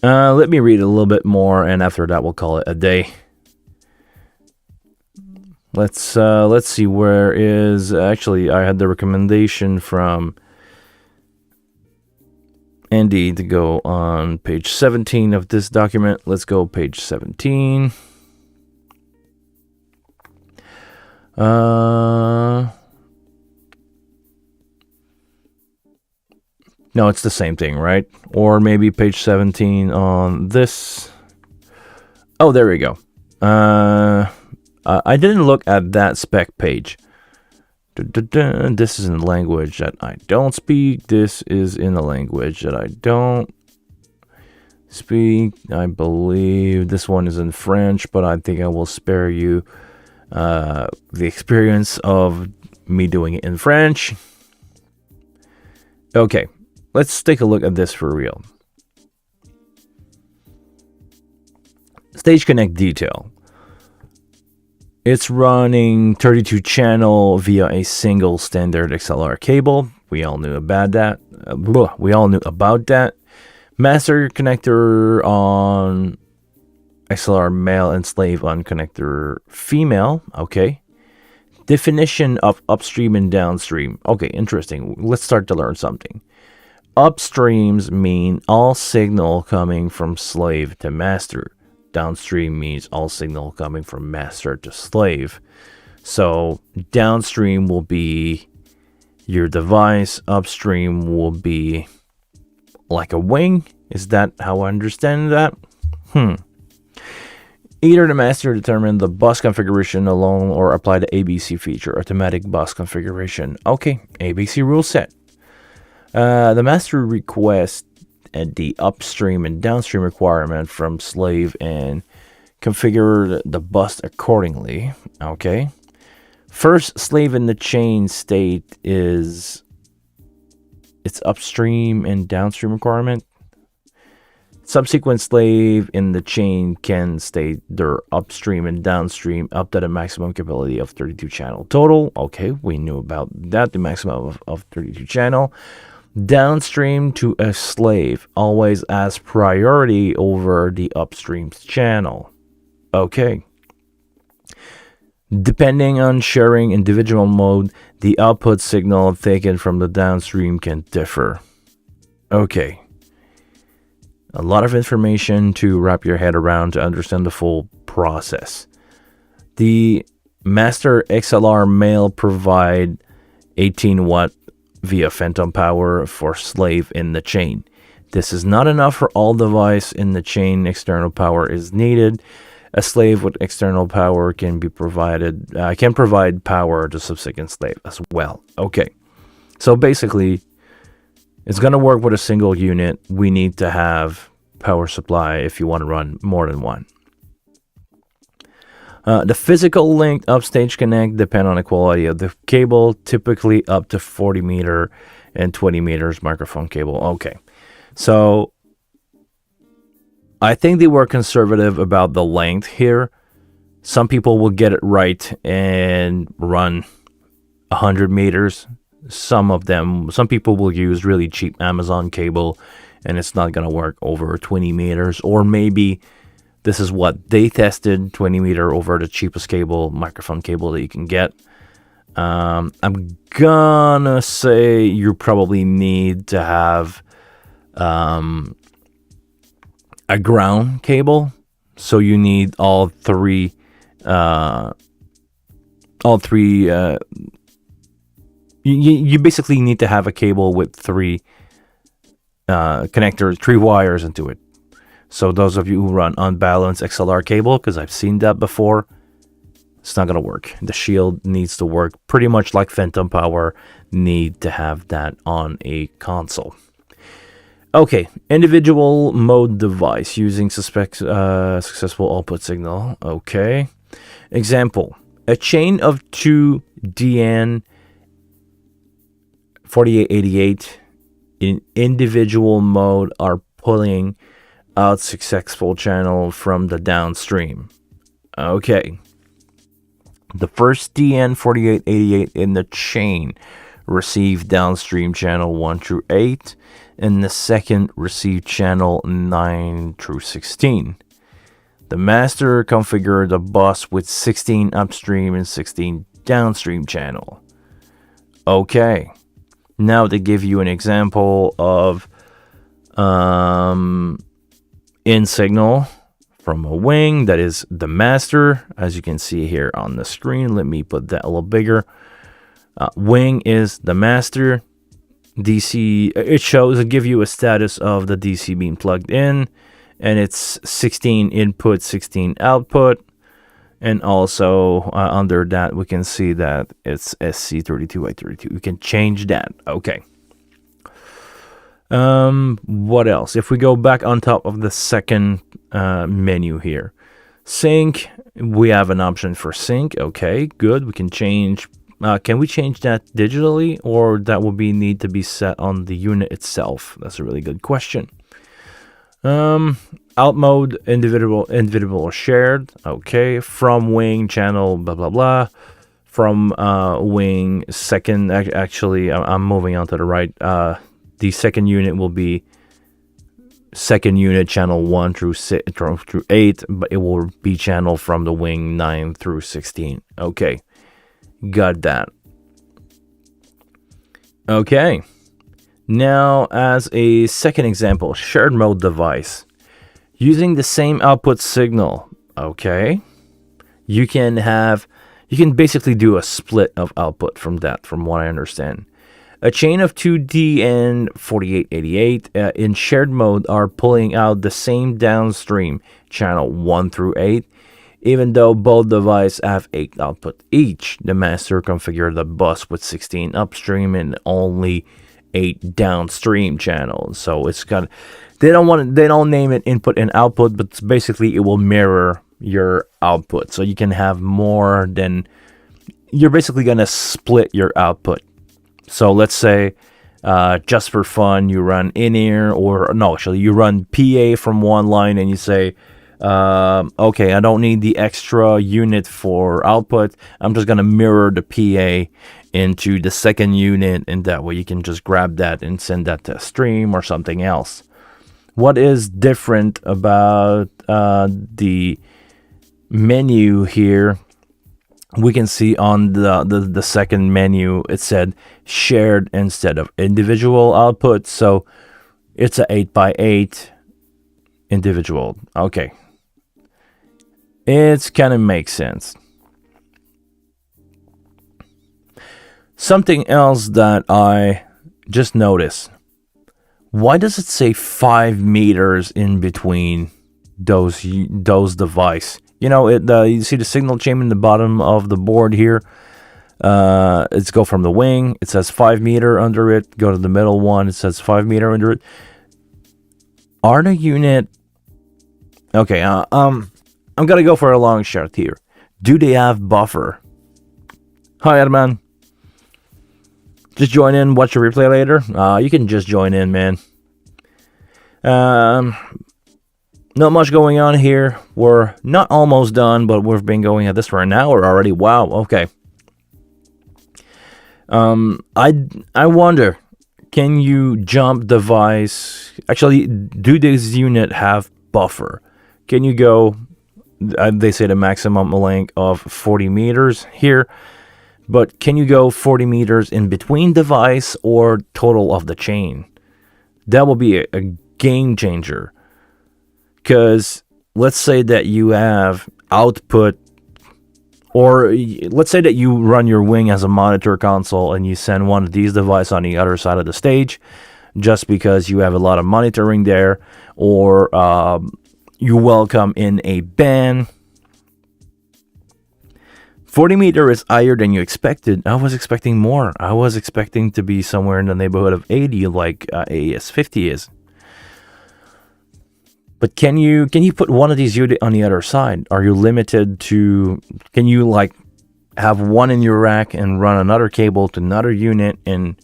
Let me read a little bit more, and after that, we'll call it a day. Let's see, where is... Actually, I had the recommendation from Andy to go on page 17 of this document. Let's go page 17. No, it's the same thing, right? Or maybe page 17 on this. Oh, there we go. I didn't look at that spec page. This is in a language that I don't speak. This is in a language that I don't speak. I believe this one is in French, but I think I will spare you the experience of me doing it in French. Okay, let's take a look at this for real. StageConnect detail. It's running 32 channel via a single standard XLR cable. We all knew about that. Master connector on XLR male and slave on connector female. Okay. Definition of upstream and downstream. Okay, interesting. Let's start to learn something. Upstreams mean all signal coming from slave to master. Downstream means all signal coming from master to slave. So downstream will be your device. Upstream will be like a wing. Is that how I understand that? Either the master determine the bus configuration alone or apply the ABC feature, automatic bus configuration. Okay, ABC rule set. The master requests the upstream and downstream requirement from slave and configure the bus accordingly. Okay. First slave in the chain state is its upstream and downstream requirement. Subsequent slave in the chain can state their upstream and downstream up to the maximum capability of 32 channel total. Okay, we knew about that, the maximum of 32 channel. Downstream to a slave always has priority over the upstream's channel. Okay. Depending on sharing individual mode, the output signal taken from the downstream can differ. Okay. A lot of information to wrap your head around to understand the full process. The master XLR male provide 18 watt via phantom power for slave in the chain. This is not enough for all device in the chain. External power is needed. A slave with external power can be provided, can provide power to subsequent slave as well. Okay, so basically, it's gonna work with a single unit. We need to have power supply if you want to run more than one. The physical length of StageConnect depend on the quality of the cable, typically up to 40 meter and 20 meters microphone cable. Okay, so I think they were conservative about the length here. Some people will get it right and run 100 meters. Some people will use really cheap Amazon cable and it's not going to work over 20 meters, or maybe this is what they tested, 20 meter over the cheapest cable, microphone cable that you can get. I'm gonna say you probably need to have a ground cable. So you need all three. You basically need to have a cable with three connectors, 3 wires into it. So those of you who run unbalanced XLR cable, because I've seen that before, it's not going to work. The shield needs to work pretty much like phantom power. Need to have that on a console. Okay, individual mode device using successful output signal. Okay. Example, a chain of 2 DN 4888 in individual mode are pulling out successful channel from the downstream. Okay. The first DN4888 in the chain received downstream channel 1 through 8, and the second received channel 9 through 16. The master configured the bus with 16 upstream and 16 downstream channel. Okay, now to give you an example of in signal from a wing, that is the master, as you can see here on the screen. Let me put that a little bigger. Wing is the master. DC, it give you a status of the DC being plugged in, and it's 16 input, 16 output. And also under that, we can see that it's SC32A32. We can change that. Okay. What else? If we go back on top of the second menu here, sync, we have an option for sync. Okay, good. We can change. Can we change that digitally, or that will need to be set on the unit itself? That's a really good question. Out mode, individual or shared. Okay, from wing channel, blah blah blah. From wing second. Actually, I'm moving on to the right. The second unit will be second unit channel 1 through 8, but it will be channel from the wing 9 through 16. Okay, got that. Okay, now as a second example, shared mode device. Using the same output signal, okay, you can basically do a split of output from that, from what I understand. A chain of 2 DN4888 in shared mode are pulling out the same downstream channel 1 through 8, even though both devices have 8 output each. The master configured the bus with 16 upstream and only 8 downstream channels. So it's got, they don't name it input and output, but basically it will mirror your output. So you can have more than, you're basically gonna split your output. So let's say, just for fun, you run in-ear, or no, actually you run PA from one line and you say, okay, I don't need the extra unit for output. I'm just going to mirror the PA into the second unit, and that way you can just grab that and send that to a stream or something else. What is different about the menu here? We can see on the second menu, it said shared instead of individual output. So it's a 8x8 individual. Okay. It's kind of makes sense. Something else that I just noticed. Why does it say 5 meters in between those devices? You know, you see the signal chain in the bottom of the board here. It's go from the wing. It says 5 meter under it. Go to the middle one. It says 5 meter under it. Are the unit... Okay, I'm gonna go for a long shot here. Do they have buffer? Hi, Edman. Just join in. Watch the replay later. You can just join in, man. Not much going on here. We're not almost done, but we've been going at this for an hour already. Wow, okay. I wonder, can you jump device? Actually, do this unit have buffer? Can you go, they say the maximum length of 40 meters here, but can you go 40 meters in between device or total of the chain? That will be a game changer. Because let's say that you have output, or let's say that you run your wing as a monitor console and you send one of these devices on the other side of the stage just because you have a lot of monitoring there, or you welcome in a band. 40 meter is higher than you expected. I was expecting more. I was expecting to be somewhere in the neighborhood of 80 like AS50 is. But can you put one of these units on the other side? Are you limited to, can you like have one in your rack and run another cable to another unit and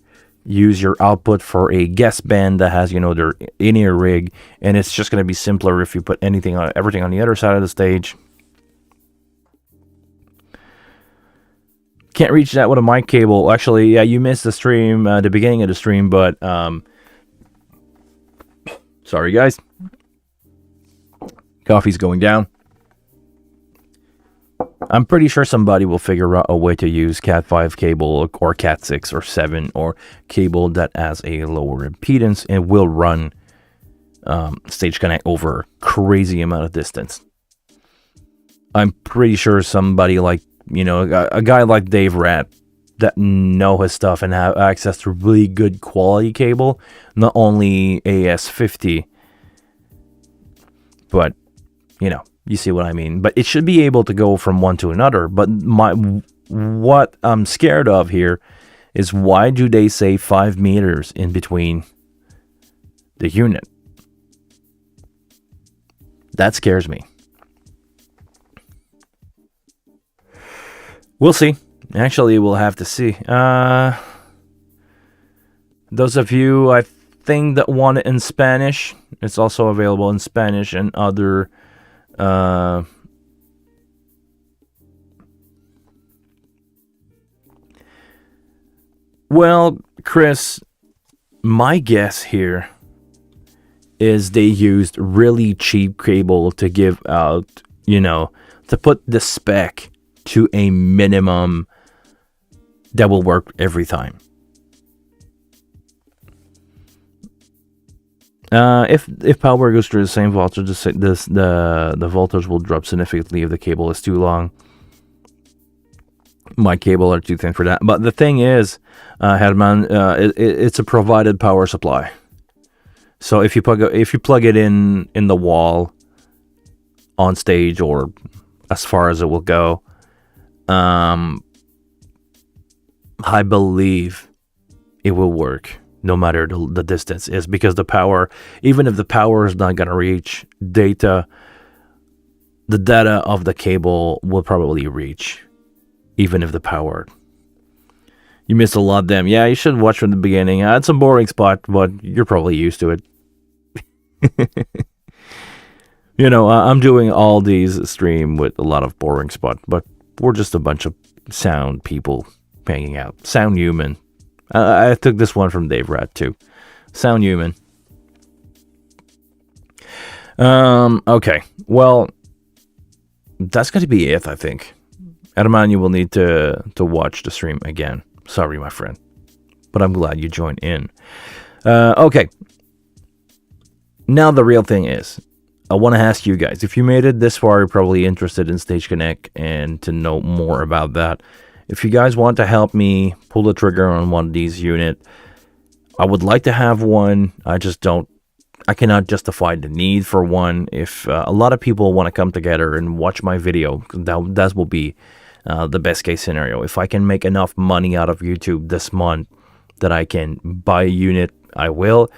use your output for a guest band that has, you know, their in-ear rig, and it's just going to be simpler if you put everything on the other side of the stage? Can't reach that with a mic cable. Actually, yeah, you missed the stream, the beginning of the stream, but sorry guys. Coffee's going down. I'm pretty sure somebody will figure out a way to use Cat 5 cable or Cat 6 or 7 or cable that has a lower impedance and will run StageConnect over a crazy amount of distance. I'm pretty sure somebody like, you know, a guy like Dave Rat that know his stuff and have access to really good quality cable, not only AS50, but, you know, you see what I mean. But it should be able to go from one to another. But what I'm scared of here is, why do they say 5 meters in between the unit? That scares me. We'll see. Actually, we'll have to see. Those of you, I think, that want it in Spanish, it's also available in Spanish and other... Well, Chris, my guess here is they used really cheap cable to give out, you know, to put the spec to a minimum that will work every time. If power goes through the same voltage, the voltage will drop significantly if the cable is too long. My cable are too thin for that. But the thing is, Herman, it's a provided power supply. So if you plug it in the wall on stage, or as far as it will go, I believe it will work no matter the distance is, because the power, even if the power is not going to reach data, the data of the cable will probably reach, even if the power. You missed a lot, them. Yeah, you should watch from the beginning. I had some boring spot, but you're probably used to it. You know, I'm doing all these stream with a lot of boring spot, but we're just a bunch of sound people hanging out. Sound human. I took this one from Dave Rat too. Sound human. Okay. Well, that's going to be it, I think. Herman, you will need to watch the stream again. Sorry, my friend. But I'm glad you joined in. Okay. Now the real thing is, I want to ask you guys, if you made it this far, you're probably interested in StageConnect and to know more about that. If you guys want to help me pull the trigger on one of these units, I would like to have one. I cannot justify the need for one. If a lot of people want to come together and watch my video, that will be the best case scenario. If I can make enough money out of YouTube this month that I can buy a unit, I will.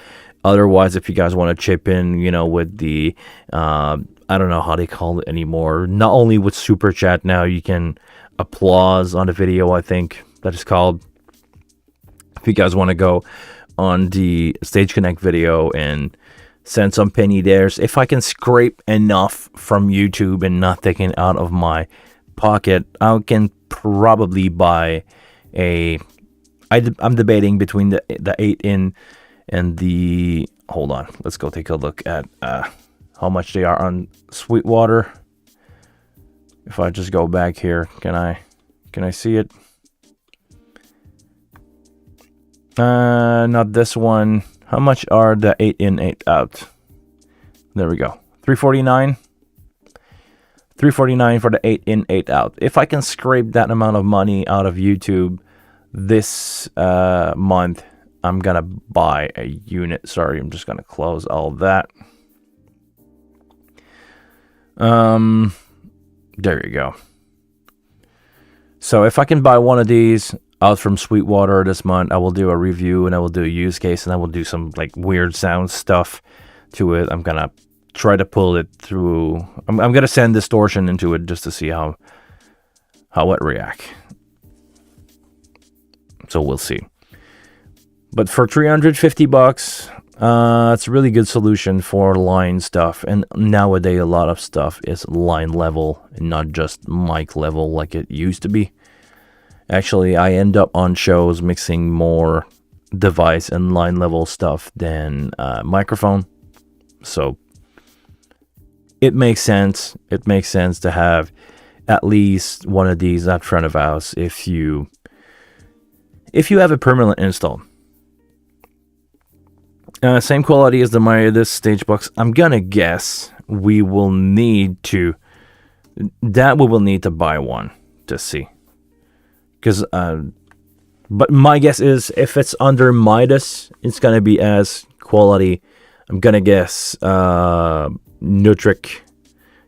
Otherwise, if you guys want to chip in, you know, with the, I don't know how they call it anymore. Not only with Super Chat now, you can applause on the video, I think that is called. If you guys want to go on the StageConnect video and send some penny there, if I can scrape enough from YouTube and not taking out of my pocket, I can probably buy a... I'm debating between the 8-in and the... Hold on, let's go take a look at how much they are on Sweetwater. If I just go back here, can I see it? Not this one. How much are the 8-in, 8-out? There we go. $349. $349 for the 8-in, 8-out. If I can scrape that amount of money out of YouTube this month, I'm gonna buy a unit. Sorry, I'm just gonna close all of that. There you go. So if I can buy one of these out from Sweetwater this month, I will do a review and I will do a use case and I will do some like weird sound stuff to it. I'm gonna try to pull it through. I'm gonna send distortion into it just to see how it reacts. So we'll see. But for $350, it's a really good solution for line stuff. And nowadays, a lot of stuff is line level and not just mic level like it used to be. Actually, I end up on shows mixing more device and line level stuff than microphone. So it makes sense. It makes sense to have at least one of these at front of house if you have a permanent install. Same quality as this stage box. I'm gonna guess we will need to buy one to see. Because, but my guess is if it's under Midas, it's gonna be as quality. I'm gonna guess Nutric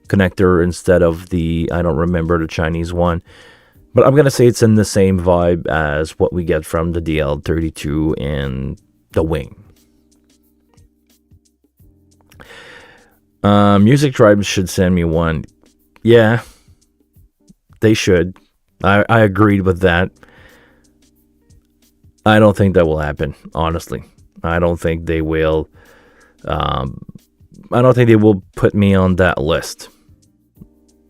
connector instead of I don't remember the Chinese one. But I'm gonna say it's in the same vibe as what we get from the DL32 and the Wing. Music Tribe should send me one. Yeah, they should. I agreed with that. I don't think that will happen, honestly. I don't think they will. I don't think they will put me on that list.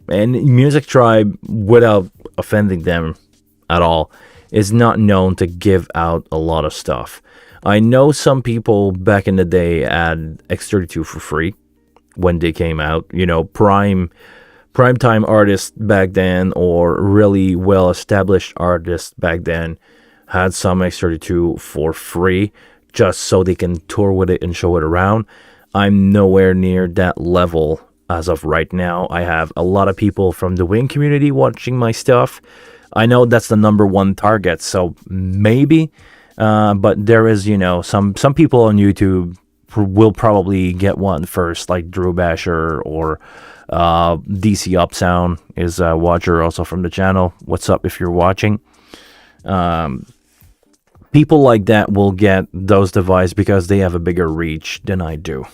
And Music Tribe, without offending them at all, is not known to give out a lot of stuff. I know some people back in the day had X32 for free when they came out. You know, primetime artists back then, or really well-established artists back then, had some X32 for free just so they can tour with it and show it around. I'm nowhere near that level as of right now. I have a lot of people from the Wing community watching my stuff. I know that's the number one target, so maybe. But there is, some people on YouTube will probably get one first, like Drew Basher or DC Upsound is a watcher also from the channel. What's up if you're watching? People like that will get those devices because they have a bigger reach than I do.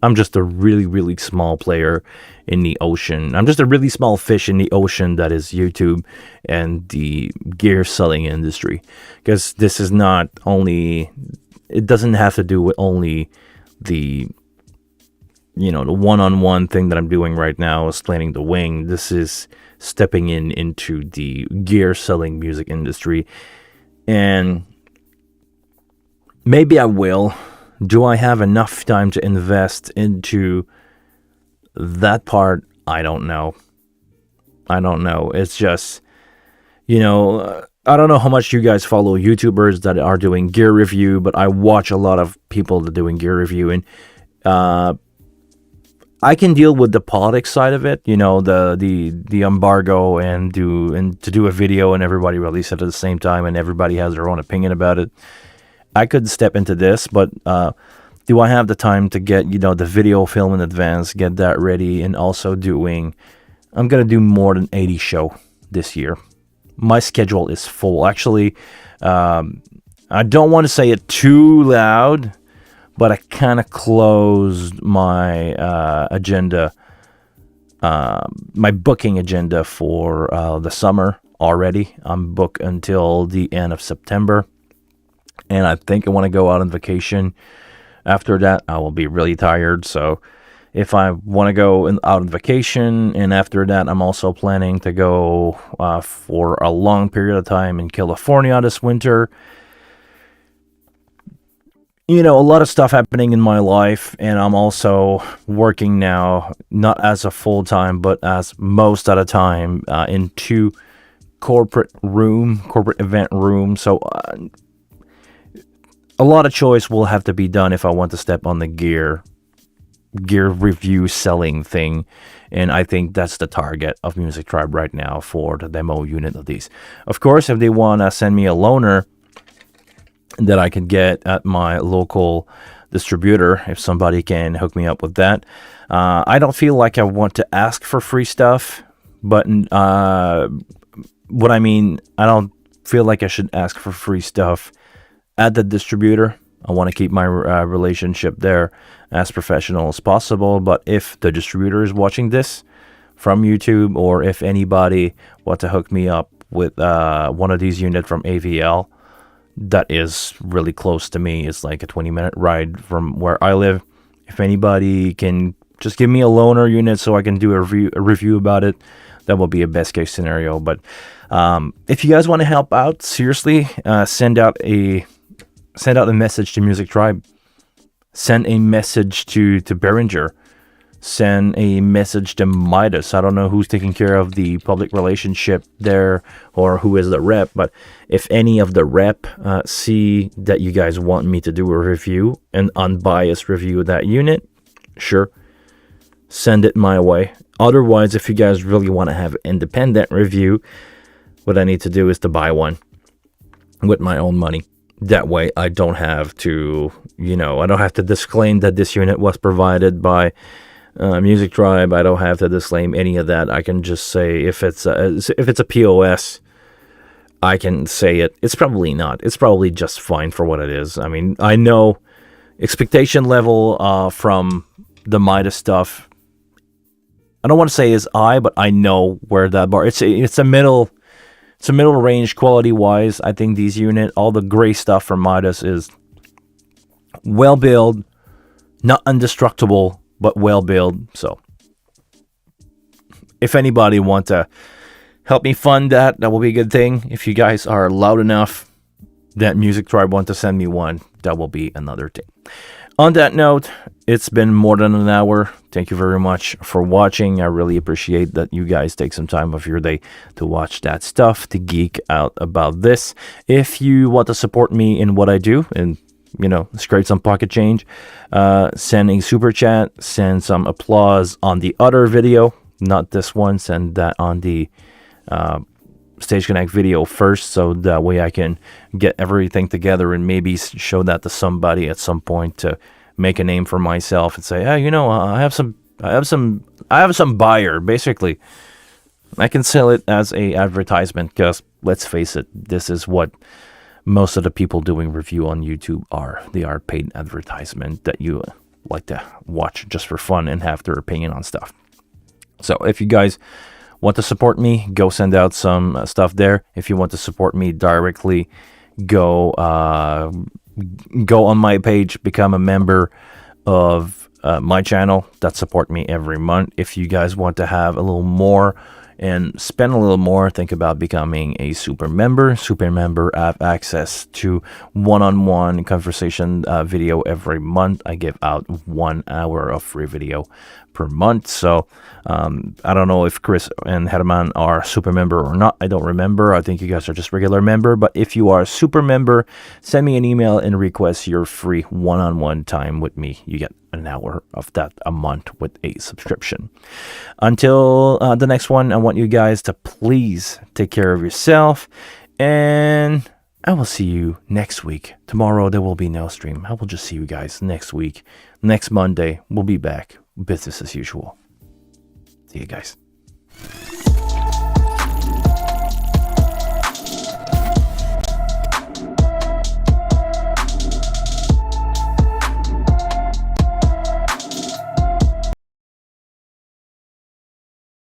I'm just a really, really small player in the ocean. I'm just a really small fish in the ocean that is YouTube and the gear selling industry. Because this is not only... It doesn't have to do with only the one-on-one thing that I'm doing right now, explaining the Wing. This is stepping into the gear selling music industry. And maybe I will. Do I have enough time to invest into that part? I don't know. It's just, I don't know how much you guys follow YouTubers that are doing gear review, but I watch a lot of people that are doing gear review, and I can deal with the politics side of it, the embargo and to do a video and everybody release it at the same time and everybody has their own opinion about it. I could step into this, but do I have the time to get, the video film in advance, get that ready, and also I'm going to do more than 80 show this year. My schedule is full. Actually, I don't want to say it too loud, but I kind of closed my agenda, my booking agenda for the summer already. I'm booked until the end of September. And I think I want to go out on vacation. After that, I will be really tired. So if I want to go out on vacation, and after that, I'm also planning to go for a long period of time in California this winter. A lot of stuff happening in my life, and I'm also working now, not as a full-time, but as most of the time in two corporate event room. So a lot of choice will have to be done if I want to step on the gear review selling thing, and I think that's the target of Music Tribe right now for the demo unit of these. Of course, if they want to send me a loaner that I can get at my local distributor, if somebody can hook me up with that. I don't feel like I want to ask for free stuff, but what I mean, I don't feel like I should ask for free stuff at the distributor. I want to keep my relationship there as professional as possible. But if the distributor is watching this from YouTube, or if anybody wants to hook me up with one of these units from AVL that is really close to me, it's like a 20-minute ride from where I live. If anybody can Just give me a loaner unit so I can do a review about it. That will be a best case scenario. But if you guys want to help out, seriously, send out a message to Music Tribe. Send a message to Behringer. Send a message to Midas. I don't know who's taking care of the public relationship there or who is the rep, but if any of the rep see that you guys want me to do a review, an unbiased review of that unit, sure, send it my way. Otherwise, if you guys really want to have an independent review, what I need to do is to buy one with my own money. That way I don't have to, I don't have to disclaim that this unit was provided by Music Tribe. I don't have to disclaim any of that. I can just say if it's a POS, I can say it. It's probably not. It's probably just fine for what it is. I mean, I know expectation level from the Midas stuff. I don't want to say is high, but I know where that bar. It's a middle range quality wise. I think these unit, all the gray stuff from Midas is well built, not indestructible, but well built. So if anybody want to help me fund that will be a good thing. If you guys are loud enough that Music Tribe want to send me one, that will be another thing. On that note, it's been more than an hour. Thank you very much for watching. I really appreciate that you guys take some time of your day to watch that stuff, to geek out about this. If you want to support me in what I do and scrape some pocket change, send a super chat, send some applause on the other video, not this one. Send that on the StageConnect video first, so that way I can get everything together and maybe show that to somebody at some point to make a name for myself and say, hey, I have some buyer. Basically, I can sell it as a advertisement, because let's face it, this is what most of the people doing review on YouTube are. They are paid advertisement that you like to watch just for fun and have their opinion on stuff. So if you guys want to support me, go send out some stuff there. If you want to support me directly, go on my page, become a member of my channel. That support me every month. If you guys want to have a little more and spend a little more, think about becoming a super member. Super member have access to one-on-one conversation video every month. I give out 1 hour of free video per month. So I don't know if Chris and Herman are super member or not. I don't remember. I think you guys are just regular member. But if you are a super member, send me an email and request your free one-on-one time with me. You get an hour of that a month with a subscription. Until the next one, I want you guys to please take care of yourself, and I will see you next week. Tomorrow there will be no stream. I will just see you guys next week. Next Monday we'll be back. Business as usual. See you guys.